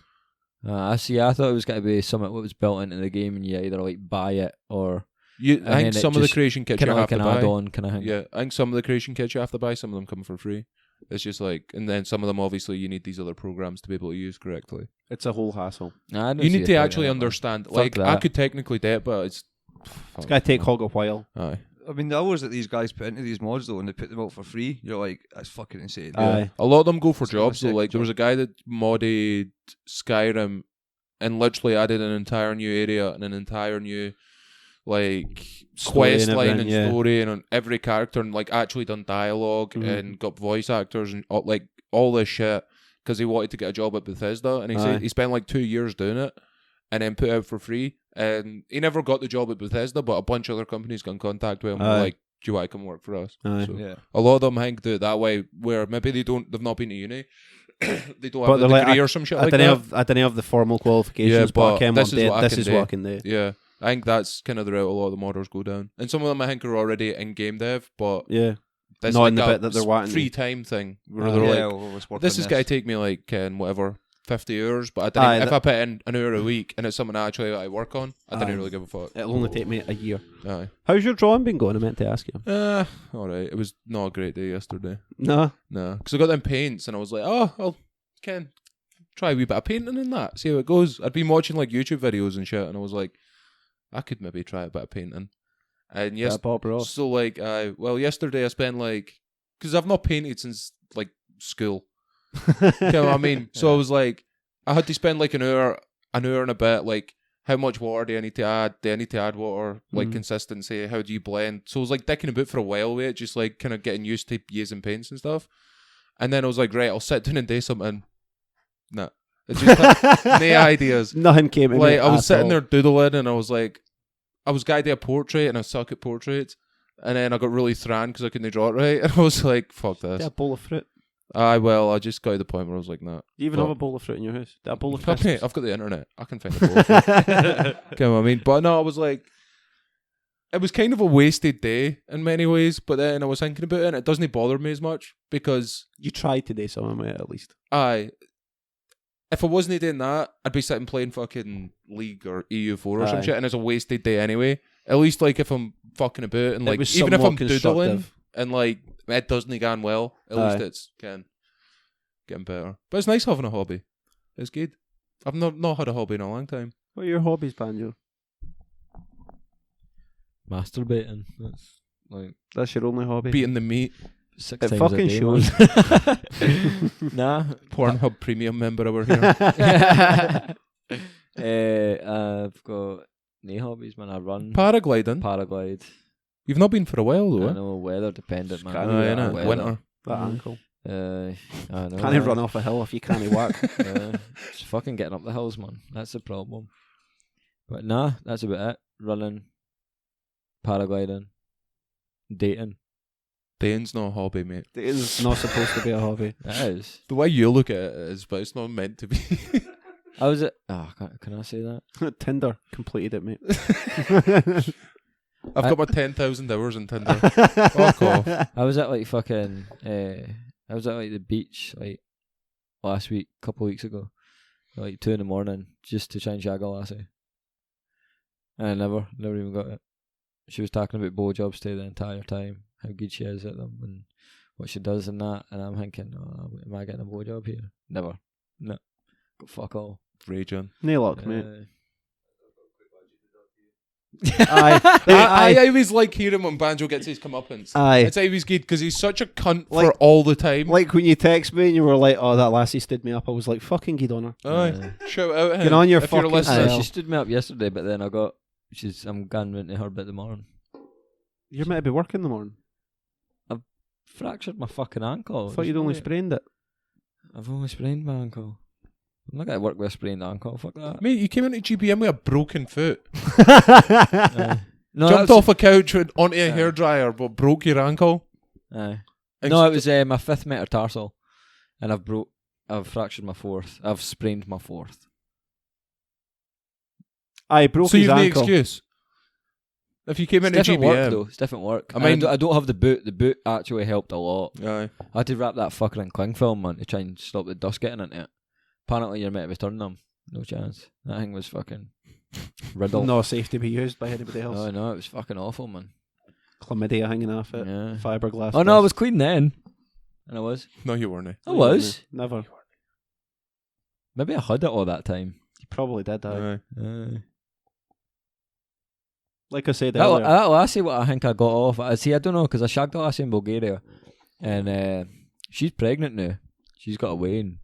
I see. I thought it was going to be something that was built into the game, and you either like buy it or I think then it some of the just creation kits you kind of have like to an buy. add-on kind of thing. Yeah, I think some of the creation kits you have to buy. Some of them come for free. It's just like, and then some of them obviously you need these other programs to be able to use correctly. It's a whole hassle. Nah, I don't You see need a to point in actually it, man. understand. Fuck Like I that. could technically do it, but it's It's going to take Hog a while. Aye. I mean, the hours that these guys put into these mods though, and they put them out for free, you're like, that's fucking insane. Aye. A lot of them go for It's not a jobs though. second Like there was a guy that modded Skyrim and literally added an entire new area and an entire new like Story quest and line everything, and yeah. story and on every character and like actually done dialogue Mhm. and got voice actors and like all this shit because he wanted to get a job at Bethesda and he Aye. said he spent like 2 years doing it and then put it out for free and he never got the job at Bethesda, but a bunch of other companies got in contact with him and were Aye. like, do you want to come work for us? Aye. So Yeah. a lot of them I think do it that way where maybe they've not been to uni. They don't But have a they're like, degree or some shit I like don't that. have the formal qualifications, Yeah, but but I came this on is what I this can is do. what I can do. Yeah, I think that's kind of the route a lot of the modders go down. And some of them I think are already in game dev, but Yeah. that's Not like in the a bit that they're wanting free to. time thing where Aye. they're Yeah, like, well, let's work this on is going to take me like whatever 50 hours, but I don't Aye, if I put in an hour a week and it's something I actually I work on, I Aye. didn't really give a fuck. It'll only take me a year. Aye. How's your drawing been going? I meant to ask you. All right. It was not a great day yesterday. No. No, because I got them paints and I was like, oh, I'll try a wee bit of painting and that, see how it goes. I'd been watching like YouTube videos and shit, and I was like, I could maybe try a bit of painting. And yes, Bob Ross. so like, yesterday I spent like, because I've not painted since like school. You know what I mean? So I was like, I had to spend like an hour and a bit, like, how much water do I need to add? Do I need to add water? Like consistency? How do you blend? So I was like dicking about for a while with it, just like kind of getting used to using paints and stuff. And then I was like, right, I'll sit down and do something. Nah. It just had no ideas. Nothing came to me. Like I was at sitting all. there doodling and I was like, I was going to do a portrait and I suck at portraits. And then I got really thrown because I couldn't draw it right. And I was like, fuck Did this. a bowl of fruit. I just got to the point where I was like, nah. Do you even But- have a bowl of fruit in your house? Did a bowl of Fuck me, crisps? I've got the internet. I can find a bowl. You know what I mean? But no, I was like, it was kind of a wasted day in many ways. But then I was thinking about it, and it doesn't bother me as much because You tried today, something with it at least. if I wasn't doing that, I'd be sitting playing fucking League or EU4 or some Aye. shit, and it's a wasted day anyway. At least like if I'm fucking about and It like was even if I'm somewhat doodling constructive. and like it doesn't go well, at least Aye. it's getting better. But it's nice having a hobby. It's good. I've not had a hobby in a long time. What are your hobbies, Banjo? Masturbating. That's like That's your only hobby? Beating the meat. 6 It times fucking a day, shows. man. Nah. Pornhub premium member over here. I've got no hobbies, man. I run, Paragliding. paraglide. You've not been for a while though. I eh? know, weather dependent, man. Can't Aye, do that. innit? Weather. Winter. That ankle. I know. Can't run off a hill if you can't walk. It's fucking getting up the hills, man. That's the problem. But nah, that's about it. Running, paragliding, dating. Dating's not a hobby, mate. It is not supposed to be a hobby. That is. The way you look at it is, but it's not meant to be. I was at. Oh, can I say that? Tinder completed it, mate. I've got my 10,000 hours in Tinder. Fuck off. I was at like fucking. I was at like the beach like last week, couple of weeks ago, like 2 a.m, just to try and shag a lassie. And I never even got it. She was talking about blowjobs to the entire time, how good she is at them and what she does and that. And I'm thinking, oh, am I getting a blowjob here? Never. No. Go fuck all. Raging. No luck, mate. I always like hearing when Banjo gets his comeuppance. Aye. It's always good because he's such a cunt for Like- all the time. Like when you text me and you were like, "Oh, that lassie stood me up," I was like, "Fucking good on her." Aye. Shout out him. Get on your if you're fucking listening. self. She stood me up yesterday, but then I'm going into her bit tomorrow. You're meant to be working in the morning. Fractured my fucking ankle. I thought you'd only sprained it. I've only sprained my ankle. I'm not going to work with a sprained ankle. Fuck that. Mate, you came into GBM with a broken foot. No, Jumped off a couch and onto a hairdryer, but broke your ankle. No, it was my 5th metatarsal, and I've fractured my 4th. I've sprained my 4th. I broke So his you've no ankle. excuse. If you came It's into different GBM. work though. It's different work. I I mean- mean, I don't have the boot. The boot actually helped a lot. Aye. I had to wrap that fucker in cling film, man, to try and stop the dust getting into it. Apparently, you're meant to return them. No chance. That thing was fucking riddled. Not safe to be used by anybody else. Oh no, it was fucking awful, man. Chlamydia hanging off it. Yeah. Fiberglass. Oh no, it dust. was clean then. And I was. No, you weren't. I was. Never. Maybe I had it all that time. You probably did that. Aye. Like I said That earlier. lassie, what I think I got off. I don't know, because I shagged a lassie in Bulgaria, and she's pregnant now. She's got a wean.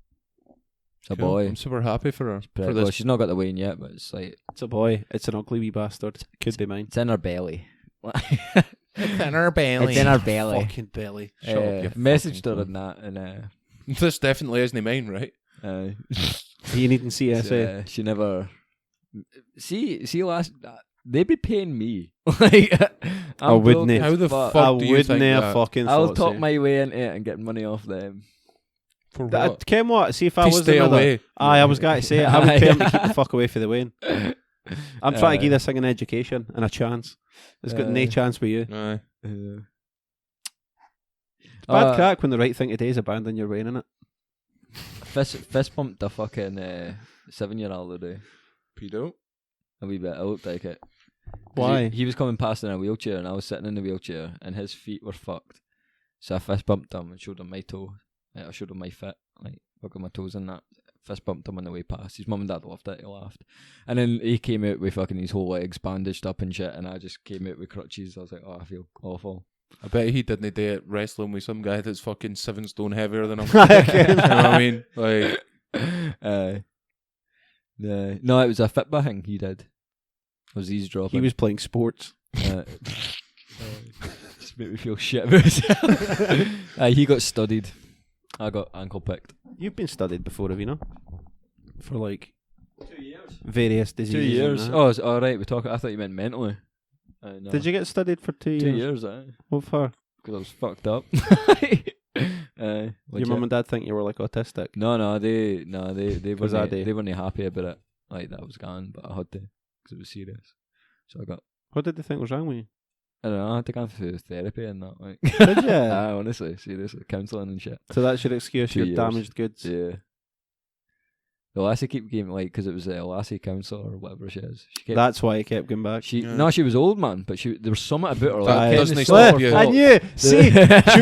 It's a Cool. boy. I'm super happy for her. For Well, this. she's not got the wean yet, but it's like It's a boy. It's an ugly wee bastard. Could be mine. it's in her belly. It's in her belly. It's in her belly. Fucking belly. Shut up, you Messaged her fucking on that, and This definitely isn't mine, right? You needing CSA? she never. See, last they be paying me. Like I wouldn't. broke as How the fuck. fuck I do you wouldn't think have that? fucking I'll thought talk so. my way into it and get money off them. For what? Ken, what? See if I To was stay another. away. Aye, I was going to say I would pay him to keep the fuck away for the win. I'm trying to give this thing an education and a chance. It's got no chance with you. Aye. Bad crack when the right thing to do is abandon your way in it. Fist bumped a fucking 7-year-old today. Pedo. A wee bit. I looked like it. 'Cause Why? He was coming past in a wheelchair, and I was sitting in the wheelchair, and his feet were fucked. So I fist bumped him and showed him my toe. I showed him my foot, like look at my toes and that. Fist bumped him on the way past. His mum and dad loved it. He laughed, and then he came out with fucking his whole legs bandaged up and shit, and I just came out with crutches. I was like, oh, I feel awful. I bet he didn't do it wrestling with some guy that's fucking 7 stone heavier than him. You know what I mean? Like, no, it was a Fitbit thing he did. It was eavesdropping. He was playing sports. Just made me feel shit about myself. He got studied. I got ankle picked. You've been studied before, have you not? For like 2 years. various diseases. 2 years. and that. Oh, it's all right. We talk. I thought you meant mentally. No. Did you get studied for 2 years? 2 years? What for? Because I was fucked up. Your mum and dad think you were like autistic. No, they Was that weren't day? they weren't happy about it. Like that I was gone, but I had to because it was serious. So I got. What did they think was wrong with you? I don't know. I had to go through therapy and that. Like, Did you? honestly, seriously, counselling and shit. So that's your excuse. 2 Your years. damaged goods. Yeah. The lassie kept getting like because it was a lassie counsellor or whatever she is. She kept, That's why I kept going back. No, she was old, man, but there was something about her. That Like, doesn't Ken, stop it's you. silver I fox.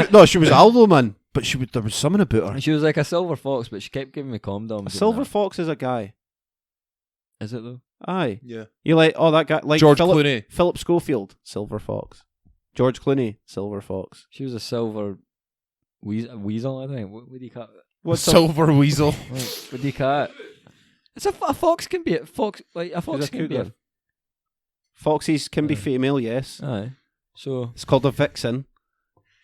knew. See, she was Aldo, man. But there was something about her. She was like a silver fox, but she kept giving me condoms. A silver fox is a guy. Is it though? Aye. yeah. You're like, oh, that guy. Like George Philip, Clooney. Philip Schofield, silver fox. George Clooney, silver fox. She was a silver weasel, I think. What do you call it? What's Silver Weasel. What do you call it? It's a fox can be a fox. Like a fox a can be a. cougar. Foxes can be female, yes. Aye. So It's called a vixen.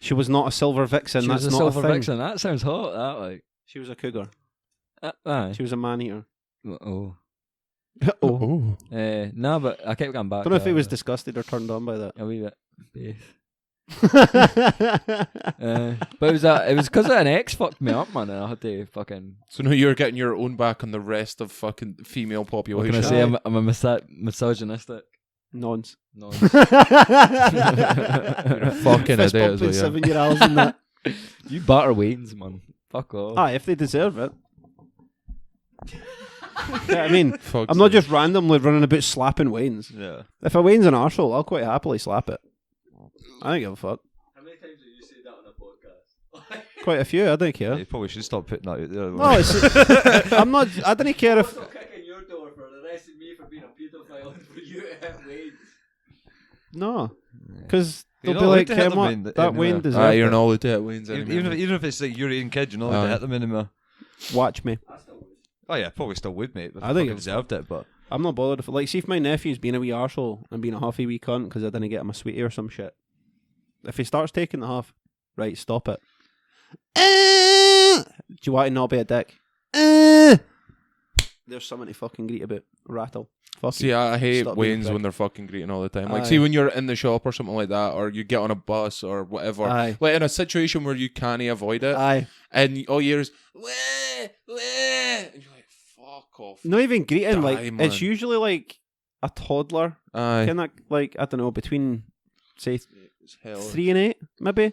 She was not a silver vixen. she That's was a not silver a thing. vixen. That sounds hot. That like. She was a cougar. Aye. She was a man eater. Oh. Oh. No, but I kept going back. Don't know if he there, was disgusted or turned on by that. a wee bit. Both. But it was because an ex fucked me up, man, and I had to fucking. So now you're getting your own back on the rest of fucking female What population. can I say? I'm a misogynistic. Nonce. You're a fucking Fist idiot as bumping well, yeah. 7-year-olds in that. You batter Waynes, man. Fuck off. Aye, if they deserve it. Yeah, I mean, Fuck's I'm not sake. just randomly running about slapping Waynes. Yeah. If a Wayne's an arsehole, I'll quite happily slap it. I don't give a fuck. How many times have you said that on a podcast? Quite a few, I don't care. You probably should stop putting that out there. No, it's, I'm not. I don't care if. Kicking your door for arresting me for being a paedophile and for you to hit Wayne. No, because You're they'll be not allowed like, to hit them what? in- That anywhere. Wayne deserves Aye, you're it. not allowed to hit Wayne's anymore. Even if it's like your own kid, you're not allowed to Aye. hit them anymore. Watch me. Oh yeah, probably still would, mate. But I I think think deserved it, but I'm not bothered if, like, see if my nephew's being a wee arsehole and being a huffy wee cunt because I didn't get him a sweetie or some shit. If he starts taking the huff, right, stop it. Do you want to not be a dick? There's something to fucking greet about. Rattle. Fuck See, you. I hate Stop being a Wayne's prick. when they're fucking greeting all the time. Like, Aye. see, when you're in the shop or something like that, or you get on a bus or whatever, Aye. like in a situation where you can't avoid it, Aye. and all you hear is, wah, wah, and you're like, fuck off. Not even greeting, Die, like, man. it's usually like a toddler. Aye. Kind of, like, I don't know, between, say, It's hell. 3 and 8, maybe?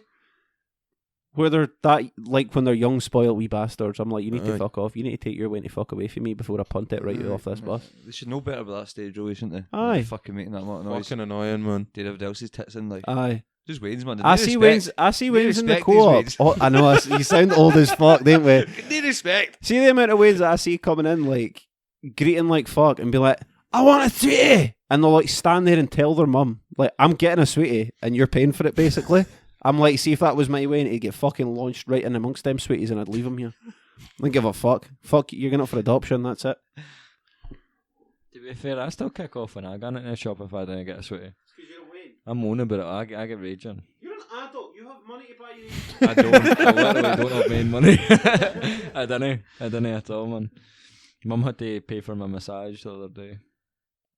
Where they're that, like, when they're young, spoiled wee bastards. I'm like, you need to Aye. fuck off. You need to take your way to fuck away from me before I punt it right off this bus. they should know better by that stage, really, shouldn't they? Aye. They're fucking making that much noise. Fucking annoying, man. Did everybody else's tits in, like. Aye. Just Wayne's, man. I see Wayne's. I see Wayne's in the respect these co-op. Waynes. Oh, I know. You sound old as fuck, don't we? Need respect. See the amount of Waynes that I see coming in, like greeting like fuck, and be like, "I want a sweetie," and they'll like stand there and tell their mum, like, "I'm getting a sweetie, and you're paying for it." Basically, I'm like, see if that was my Wayne, he'd get fucking launched right in amongst them sweeties, and I'd leave him here. I don't give a fuck. Fuck, you're going up for adoption. That's it. To be fair, I still kick off when I go into the shop if I didn't get a sweetie. I'm moaning about it. I get raging. You're an adult. You have money to buy you. I don't. I literally don't have main money. I don't at all, man. Mum had to pay for my massage the other day.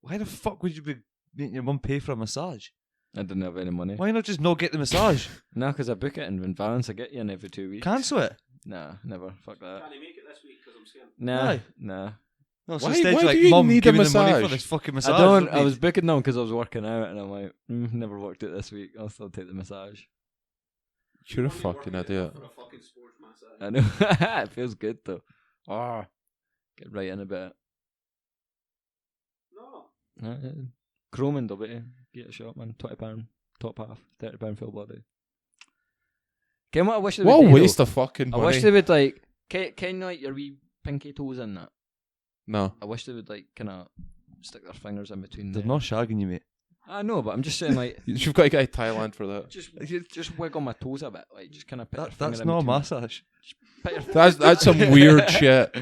Why the fuck would you be making your mum pay for a massage? I didn't have any money. Why not just not get the massage? Nah, because I book it in advance. I get you in every 2 weeks. Cancel it. Nah, never. Fuck that. Can you make it this week? Because I'm scared. Nah, Why? nah. No, so Why- instead why you're do like, you mum, need a give me the money for massage? this fucking massage. I don't. don't I need- was booking them because I was working out, and I'm like, never worked it this week. I'll still take the massage. You're a fucking idiot. For a fucking sports massage. I know. It feels good though. Ah, get right in a bit. No. Chrome and WT. Get a shot, man. £20 top half, £30 full body. Ken, what I wish they would What a do, waste though? of fucking I money. wish they would like. Can like your wee pinky toes in that? No. I wish they would like kind of stick their fingers in between. They're the- not shagging you, mate. I know, but I'm just saying like You've got to go to Thailand for that. just wiggle my toes a bit, like just kind of put That's your finger in not a between. massage. Put your That's some weird shit.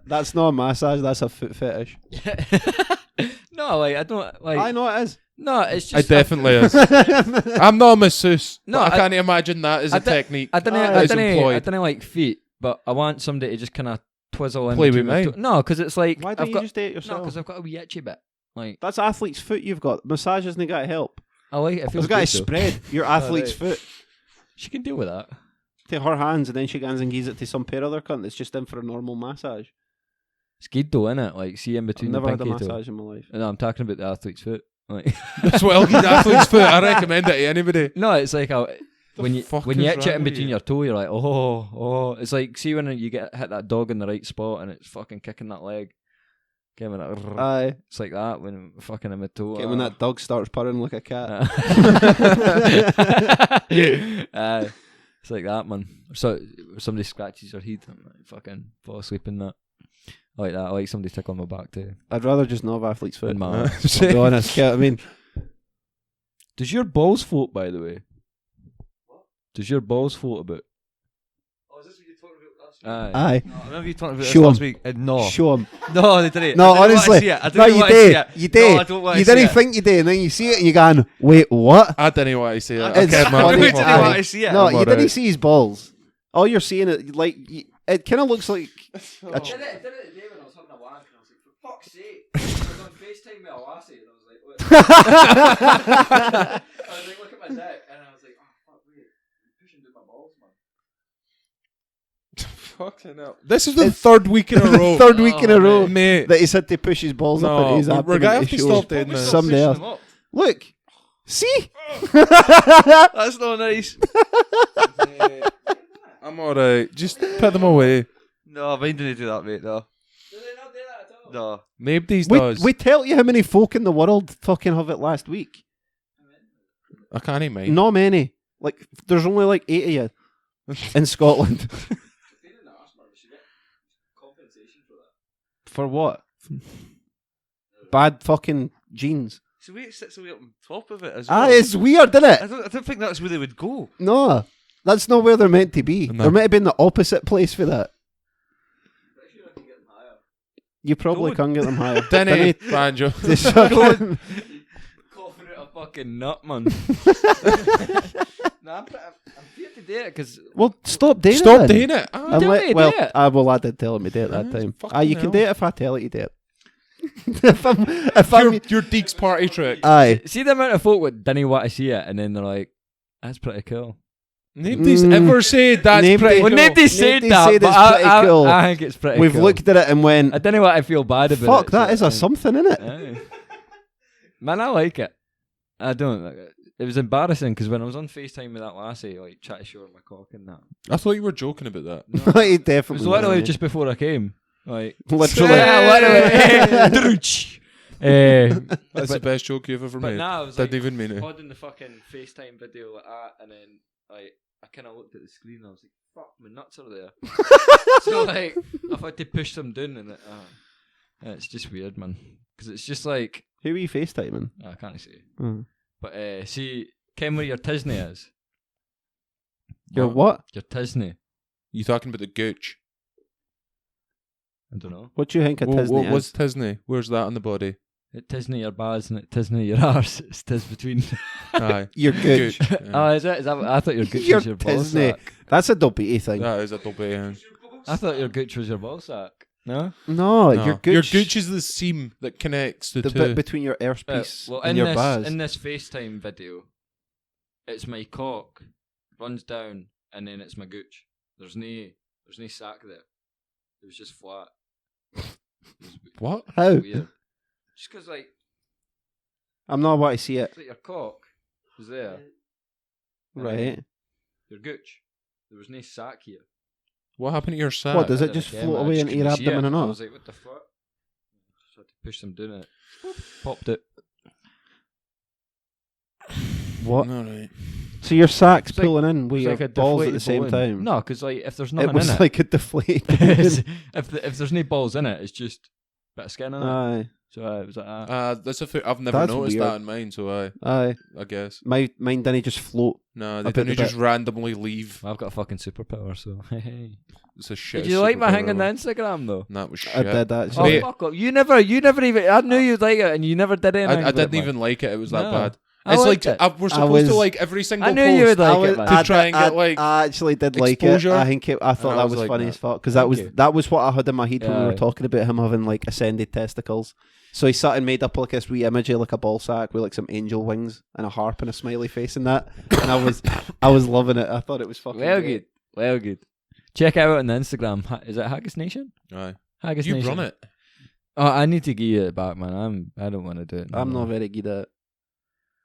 That's not a massage. That's a foot fetish. No, like I don't like. I know it is. No, it's It just definitely is. I'm not a masseuse. No, No, I I- can't imagine that as I a di- technique. I don't. that I is don't. I employed. don't like feet, but I want somebody to just kind of twizzle in Play between with my mine. No, because it's like Why don't I've you got just do it no, yourself? because I've got a wee itchy bit. Like That's athlete's foot you've got. Massage hasn't got to help. I like it. It feels It's got to good, though. spread your athlete's right. foot She can deal with that. to her hands, and then she goes and gives it to some pair other cunt that's just in for a normal massage. It's good though, innit? Like see in I've between never the had a pinky toe. massage in my life. No, I'm talking about the athlete's foot. Like That's what good athlete's foot. I recommend it to anybody. no, it's like when you fuck when you is itch it wrong in with between you? your toe, you're like, oh. It's like see when you get hit that dog in the right spot and it's fucking kicking that leg. Okay, when Aye. it's like that when fucking in my toe. Okay, when that dog starts purring like a cat. It's like that, man. So somebody scratches your head, I'm like, fucking fall asleep in that. I like that. I like somebody tickle my back too. I'd rather just not have athlete's foot. In my I'll be honest. Yeah, I mean, Does your balls float, by the way? Does your balls float about? Oh, is this what you talking about last Aye. aye. No, I remember you talking about Show this last 'em. week. No. Show him. No, they didn't. No, I didn't want to honestly. see it. I No, didn't you want to see did. it. You did. No, I don't want You to see didn't it. think you did, and then you see it and you're going, wait, what? I didn't want to say it. It's Okay, funny. man. I really didn't Aye. want to see it. No, I'm you alright. didn't see his balls. All you're seeing it like it kind of looks like I did it the day when I was having a wank and I was like, for fuck's sake. I was on FaceTime with a lassie and I was like, I was like, look at my dick and I was like, oh fuck, wait, I'm pushing through my balls, man. Fucking hell. This is the third week in a row. third week in a row Mate. that he's had to push his balls up No, into his we're abdomen gonna have to to show stop doing this. somebody Pushing else. them up. Look, see. That's not nice. I'm alright. Just put them away. No, mine didn't do that, mate. No. Do they not do that at all? No. Maybe we, does. we tell you how many folk in the world fucking have it last week. I can't even. Not many. Like, there's only like 8 of you in Scotland. For what? Bad fucking genes. So wait, it sits away up on top of it as Ah, well. it's weird, isn't I it? don't think that's where they would go. No, that's not where they're meant to be. No. They're meant to be in the opposite place for that. You probably Don't. can't get them higher. Denny Banjo. They suck in. Coughing out a fucking nut, man. Nah, I'm here to do it because Well, stop doing it. Stop then. doing it. Ah, Tell me to Well, do it. well, I did tell him to do it that Ah, time. fucking You can hell. do it if I tell you to do it. if I'm, your Deek's party trick. aye. See the amount of folk that didn't want to see it and then they're like, that's pretty cool. Nobody's ever said that's Nobody- pretty Well, cool. nobody said Nobody that, said but it's I, pretty I, cool. I think it's pretty We've cool. looked at it and went, I don't know what I feel bad about fuck, it. that is so a something, isn't it? Aye. Man, I like it. I don't. Like it. It was embarrassing because when I was on FaceTime with that lassie, like trying to show her my cock and that. I thought you were joking about that. He It definitely was literally was. just before I came. Like Literally. Yeah, literally. That's the best joke you've ever But made. nah, I was Didn't like even mean it. holding the fucking FaceTime video like that, and then like I kind of looked at the screen and I was like, "Fuck, my nuts are there." So like, I've had to push them down, and it's just weird, man. Because it's just like Who are you FaceTiming? I can't say. Mm. But see, ken where your Tisney is? Your what? Your Tisney. You talking about the gooch? I don't know. What do you think a Tisney is? What's Tisney? Where's that on the body? It Tisney your baz and it Tisney your arse. It's tis between. Aye. Your gooch. Yeah. Oh, is that? I thought your gooch Your was your ball Tisney. sack. That's a dopey thing. That is a double yeah. I thought your gooch was your ball sack. No. No, No. your gooch. is the seam that connects the the two. bit between your arse piece Well, and in your baz. this FaceTime video, it's my cock runs down and then it's my gooch. There's no sack there. It was just flat. What? How? Weird. Just because like I'm not about to see it. it's like your cock was there, and Right. then your gooch. There was no sack here. What happened to your sack? What, does I it did just again, float man. I away just into your couldn't see abdomen it. and I all? was like, what the fuck? Just had to push them down it. Popped it. What? All right. So your sack's It's like- pulling in with It's your like a balls at the deflated same balloon. time. No, because like if there's it nothing was in like a deflated. it, if there's no balls in it, it's just a bit of skin in it. Aye, So it was like that. That's a I've never That's noticed weird. that in mine, so aye. I guess. Mine didn't just float. No, A they bit- didn't a just bit. randomly leave. I've got a fucking superpower, so hey. It's a shit. Did you like my superpower. hang on the Instagram though? That was shit. I did Oh actually. fuck up! You never even. I knew you'd like it, and you never did anything. I with it, didn't man. even like it. It was that No. bad. I It's liked like it. we're supposed to was- like every single I knew post. you would like it, man. To try and get, like, I actually did like exposure. it. I think I thought And I that was was like, funny nah. as fuck because Thank you. that was what I had in my head when we were Yeah. talking about him having like ascended testicles. So he sat and made up like this wee image of like a ball sack with like some angel wings and a harp and a smiley face and that. And I was loving it. I thought it was fucking Well great. good, well good. Check it out on the Instagram. Is it Haggis Nation? Aye. Haggis You Nation. run it. Oh, I need to give you it back, man. I don't want to do it. I'm no not more. very good at it.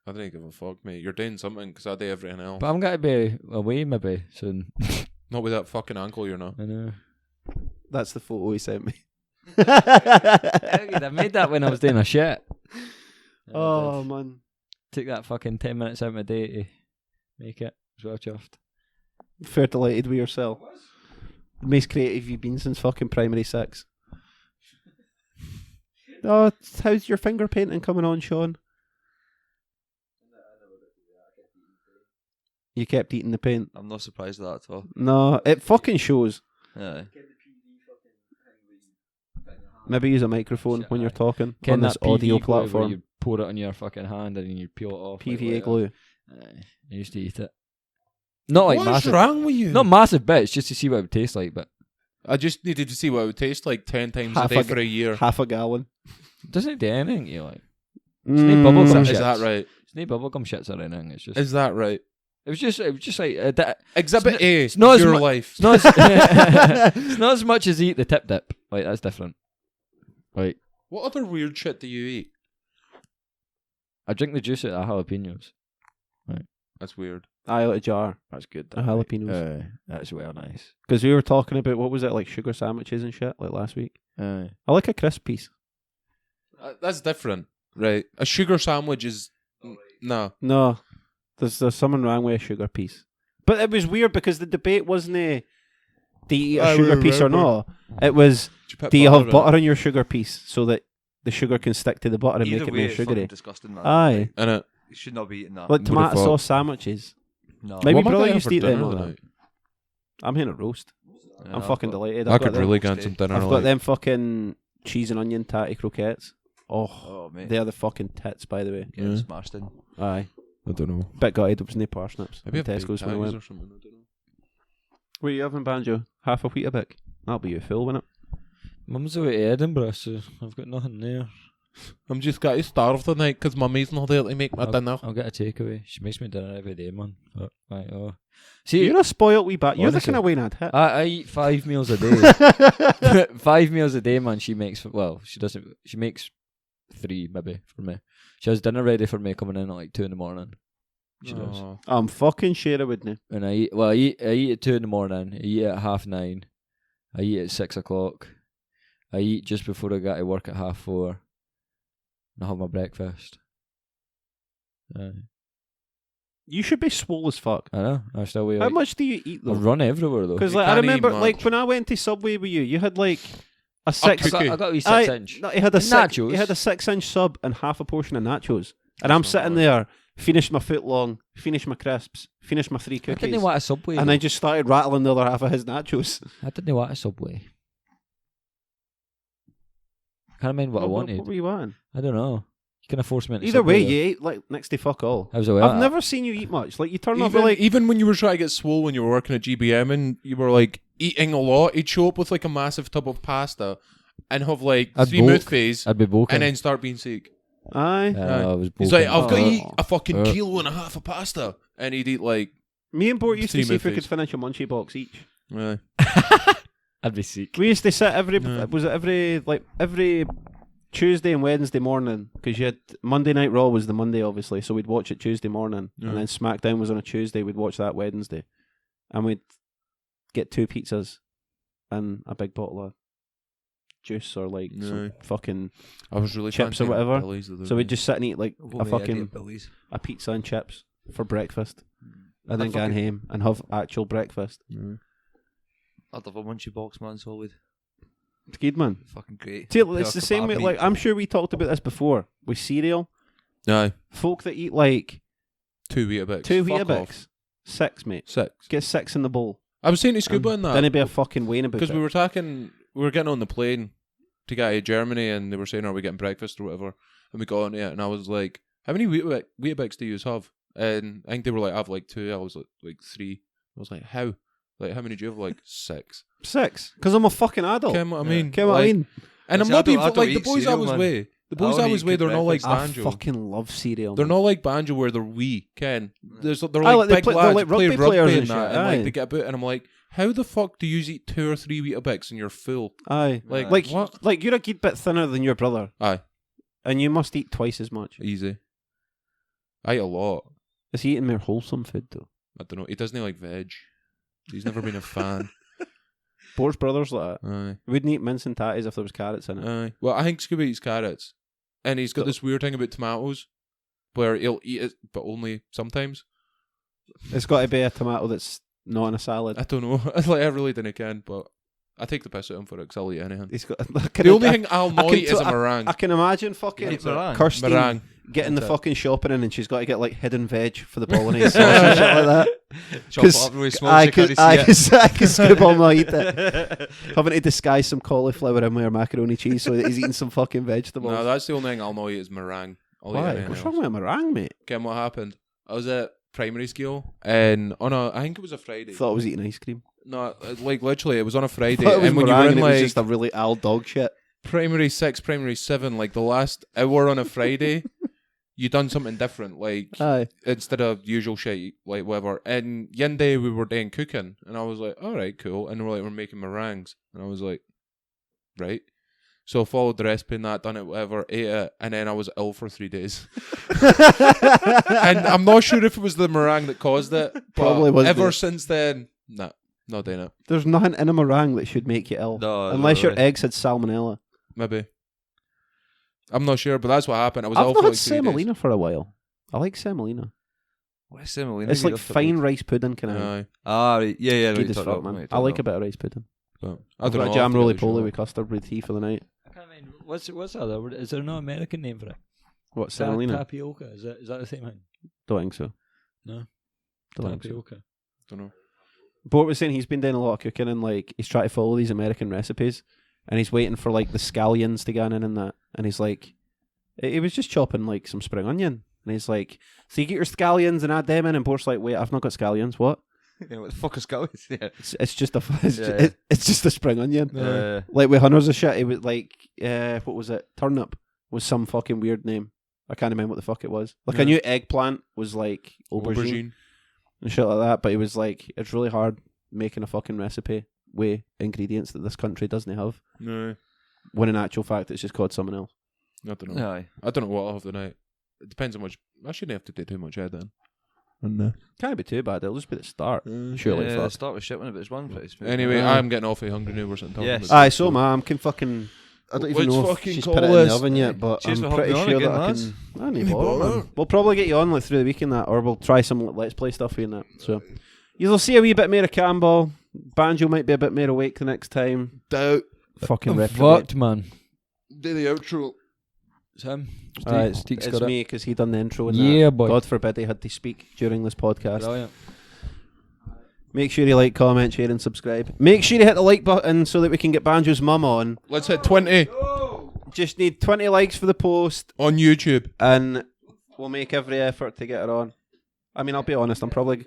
I didn't give a fuck, mate. You're doing something because I do everything else. But I'm gonna be away maybe soon. Not with that fucking ankle, you're not. I know. That's the photo he sent me. I made that when I was doing a shit. Oh man. Took that fucking 10 minutes out of my day to make it. I was well chuffed. Fair delighted with yourself. The most creative you've been since fucking primary 6. Oh, how's your finger painting coming on, Sean? You kept eating the paint. I'm not surprised at that at all. No, it fucking shows. Yeah. Maybe use a microphone Shit, when you're aye. talking Ken on this that PVA audio glue where platform. You pour it on your fucking hand and then you peel it off. like PVA later. glue. Aye, I used to eat it. Not like What's massive. wrong with you? Not massive bits, just to see what it would taste like. But I just needed to see what it would taste like 10 times Half a day a for a year. Half a gallon. doesn't it do anything you like? Mm, bubblegum Is shits. that right? It's no bubblegum shits or anything. It's just. Is that right? It was just like. Exhibit It's A. it's not as your mu- life. It's not. It's not as much as eat the tip dip. Like that's different. Like What other weird shit do you eat? I drink the juice out of jalapenos. That's weird. Aye, out of jar. That's good. The jalapenos. That's well nice. Because we were talking about, what was it, like sugar sandwiches and shit, like last week. I like a crisp piece. That's different, right? A sugar sandwich is no. No, there's something wrong with a sugar piece. But it was weird because the debate wasn't do you eat a sugar piece or not? It was, do you have butter on your sugar piece so that the sugar can stick to the butter and Either make it way, more it's fucking sugary? disgusting, man. Aye. In it. You should not be eating that. Like Would've tomato thought. sauce sandwiches. No. Maybe What am I brother getting used for to eat them. dinner all that. tonight? I'm having a roast. Yeah, I'm I've fucking got- delighted. I I've could got really them. get some dinner. I've got like. them fucking cheese and onion tatty croquettes. Oh, Oh, mate. they are the fucking tits, by the way. Getting Yeah. smashed in. Aye. I don't know. Bit gutted, there was no parsnips. Maybe in I've Tesco's when I went. or something. I don't know. What are you having, Banjo? Half a Weetabix? That'll be you full, won't it? Mum's away to Edinburgh, so I've got nothing there. I'm just got to starve tonight because mummy's not there to make my dinner. I'll get a takeaway. She makes me dinner every day, man. But, right, oh. See, You're a spoilt wee bat. You're the Honestly. kind of way I'd hit. I eat 5 meals a day. 5 meals a day, man. She makes, well, she doesn't, she makes 3 maybe for me. She has dinner ready for me coming in at like 2 in the morning. She does. Oh. I'm fucking sure I wouldn't. And I eat at 2 in the morning. I eat at 9:30. I eat at 6 o'clock. I eat just before I got to work at 4:30. and I have my breakfast. You should be swole as fuck. I know. I still weigh. How much do you eat I though? run everywhere though. Because You like I can't eat remember, much. like when I went to Subway with you, you had like a 6. cookie. I got a wee 6 Aye, inch. No, he had a Nachos. He had a 6-inch sub and half a portion of nachos, and I'm That's sitting not there, finished my foot long, finished my crisps, finished my 3 I cookies, didn't want a Subway. and though. I just started rattling the other half of his nachos. I didn't want a Subway. I can't remember what I wanted. What were you wanting? I don't know. You can force me into Either way, Subway, you ate like next to fuck all. though. How's it way? I've never seen you eat much. Like you turn up Even, like even when you were trying to get swole when you were working at GBM and you were like eating a lot, he'd show up with like a massive tub of pasta and have like I'd 3 bulk. mouthface I'd be bulking. and then start being sick. aye. I was He's like, bulking. I've got to Oh. eat a fucking Uh. kilo and a half of pasta. And he'd eat like, Me and Bort used to 3 see if we could mouthface. finish a munchie box each. I'd be sick. We used to sit every No. was it every Tuesday and Wednesday morning, because you had Monday Night Raw was the Monday obviously, so we'd watch it Tuesday morning, Yeah. and then SmackDown was on a Tuesday. We'd watch that Wednesday, and we'd get 2 pizzas and a big bottle of juice or like No. some fucking. I was really Chips or fancying whatever. Billy's the other So we'd day. just sit and eat like a fucking Billy's. a pizza and chips for breakfast, and then I'd go fucking- home and have actual breakfast. I'd have a munchie box, man, solid. It's good, man. Fucking great. See, it's the same kebab way. meat. Like I'm sure we talked about this before with cereal. Aye. Folk that eat like 2 Weetabix. 2 Fuck off. Weetabix, 6, mate. 6. Get 6 in the bowl. I was saying to Scuba on Then that it'd be a fucking weighing about because it. we were getting on the plane to get to Germany and they were saying, are we getting breakfast or whatever? And we got on it and I was like, how many Weetabix do you have? And I think they were like, I have like 2. I was like 3. I was like, how? Like, how many do you have? Like 6. 6, because I'm a fucking adult. Ken what I mean? Get what I Like- mean? And I'm See, not I don't- being I don't like the eat boys I cereal, was man. with. The I boys only I was eat with, good they're not like I Banjo. fucking love cereal. They're man. not like Banjo where they're wee, Ken. They're Aye, like like they big play- they're lads like play rugby rugby players and and that, shit, and like aye. they get about, and I'm like, how the fuck do you eat 2 or 3 Weetabix and you're full? Aye. Like, Like, what? like you're a good bit thinner than your brother, Aye, and you must eat twice as much. easy. I eat a lot. Is he eating more wholesome food though? I don't know. He doesn't like veg. He's never been a fan. Bort's brother's like that. Aye, We wouldn't eat mince and tatties if there was carrots in it. aye. Well, I think Scooby eats carrots, and he's got this weird thing about tomatoes, where he'll eat it, but only sometimes. It's got to be a tomato that's not in a salad. I don't know. Like I really didn't can, but I take the piss out of him for it because I'll eat anything. He's got The only thing I'll not can eat is a t- meringue. I can imagine fucking Eat meringue? Kirsty Meringue. getting the That's it. fucking shopping in, and she's got to get like hidden veg for the bolognese sauce and shit like that. Chop it up really small so I you could, can't see it. I could scoop on my eat it. Having to disguise some cauliflower in with her macaroni cheese so that he's eating some fucking vegetables. No, that's the only thing I'll not eat is meringue. I'll eat Why? anything What's else. wrong with a meringue, mate? Again, what happened? I was at primary school, and on a, I think it was a Friday. Thought I was eating ice cream. No, like literally, it was on a Friday, Thought it was and when you were meringue in and it was like just a really owl dog shit. primary 6, primary 7, like the last hour on a Friday, you done something different, like Aye. instead of usual shit, like whatever. And one day we were doing cooking, and I was like, all right, cool. And we're making meringues, and I was like, right. So I followed the recipe and that, done it, whatever, ate it, and then I was ill for 3 days. And I'm not sure if it was the meringue that caused it. But Probably was ever the- since then, nah, not doing it. There's nothing in a meringue that should make you ill. No, unless no your way. eggs had salmonella. Maybe. I'm not sure, but that's what happened. I was I've ill not for had like 3 days. semolina for a while. I like semolina. What's semolina? It's like fine rice pudding kind of. Aye. Ah, right. Yeah, yeah. Good as fuck, man. I like a bit of rice pudding. But I I've don't got know. a jam I'll roly have to get poly the with custard with tea for the night. I can't mind. What's the other word? Is there no American name for it? What, semolina? Tapioca. Is that the same thing? Don't think so. No. Don't think so. Tapioca. Don't know. Bort was saying he's been doing a lot of cooking and like he's trying to follow these American recipes and he's waiting for like the scallions to get in and that, and he's like, he was just chopping like some spring onion and he's like, so you get your scallions and add them in, and Bort's like, wait, I've not got scallions. What? Yeah, what the fuck is going? Yeah. It's just a it's, Yeah. it's just a spring onion. Uh, Like with hundreds of shit, it was like what was it? Turnip was some fucking weird name. I can't remember what the fuck it was. Like I Yeah. knew eggplant was like aubergine and shit like that, but it was like it's really hard making a fucking recipe with ingredients that this country doesn't have. No, When in actual fact it's just called something else. I don't know. aye. I don't know what I'll have tonight. It depends how much. I shouldn't have to do too much editing. And Can't be too bad. It'll just be the start. Surely, Yeah, fuck. start with shit when it's one pretty smooth. anyway, Aye. I'm getting awfully hungry now. We're sitting talking Yes. about Aye, this, so man, I'm can fucking I don't even know if fucking she's call put it in the this. oven yet, but Cheers I'm for pretty hopping on sure again, that I lads. can. I need bother, man. We'll probably get you on like through the week and that, or we'll try some Let's Play stuff for you and that. So you'll see a wee bit more of Campbell. Banjo might be a bit more awake the next time. Doubt. Fucking I'm reprobate. fucked, man. Do the outro. It's him. It's got me because he done the intro. And Yeah, that. boy. God forbid he had to speak during this podcast. Brilliant. Make sure you like, comment, share, and subscribe. Make sure you hit the like button so that we can get Banjo's mum on. Let's hit 20 Just need 20 likes for the post, on YouTube. and we'll make every effort to get her on. I mean, I'll be honest. I'm probably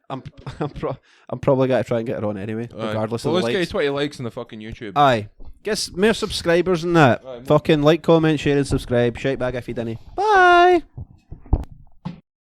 gonna try and get her on anyway, regardless well, of the let's likes. get 20 likes on the fucking YouTube. Aye, get more subscribers and that. Aye, more. Fucking like, comment, share, and subscribe. Shout back if you didn't. Bye.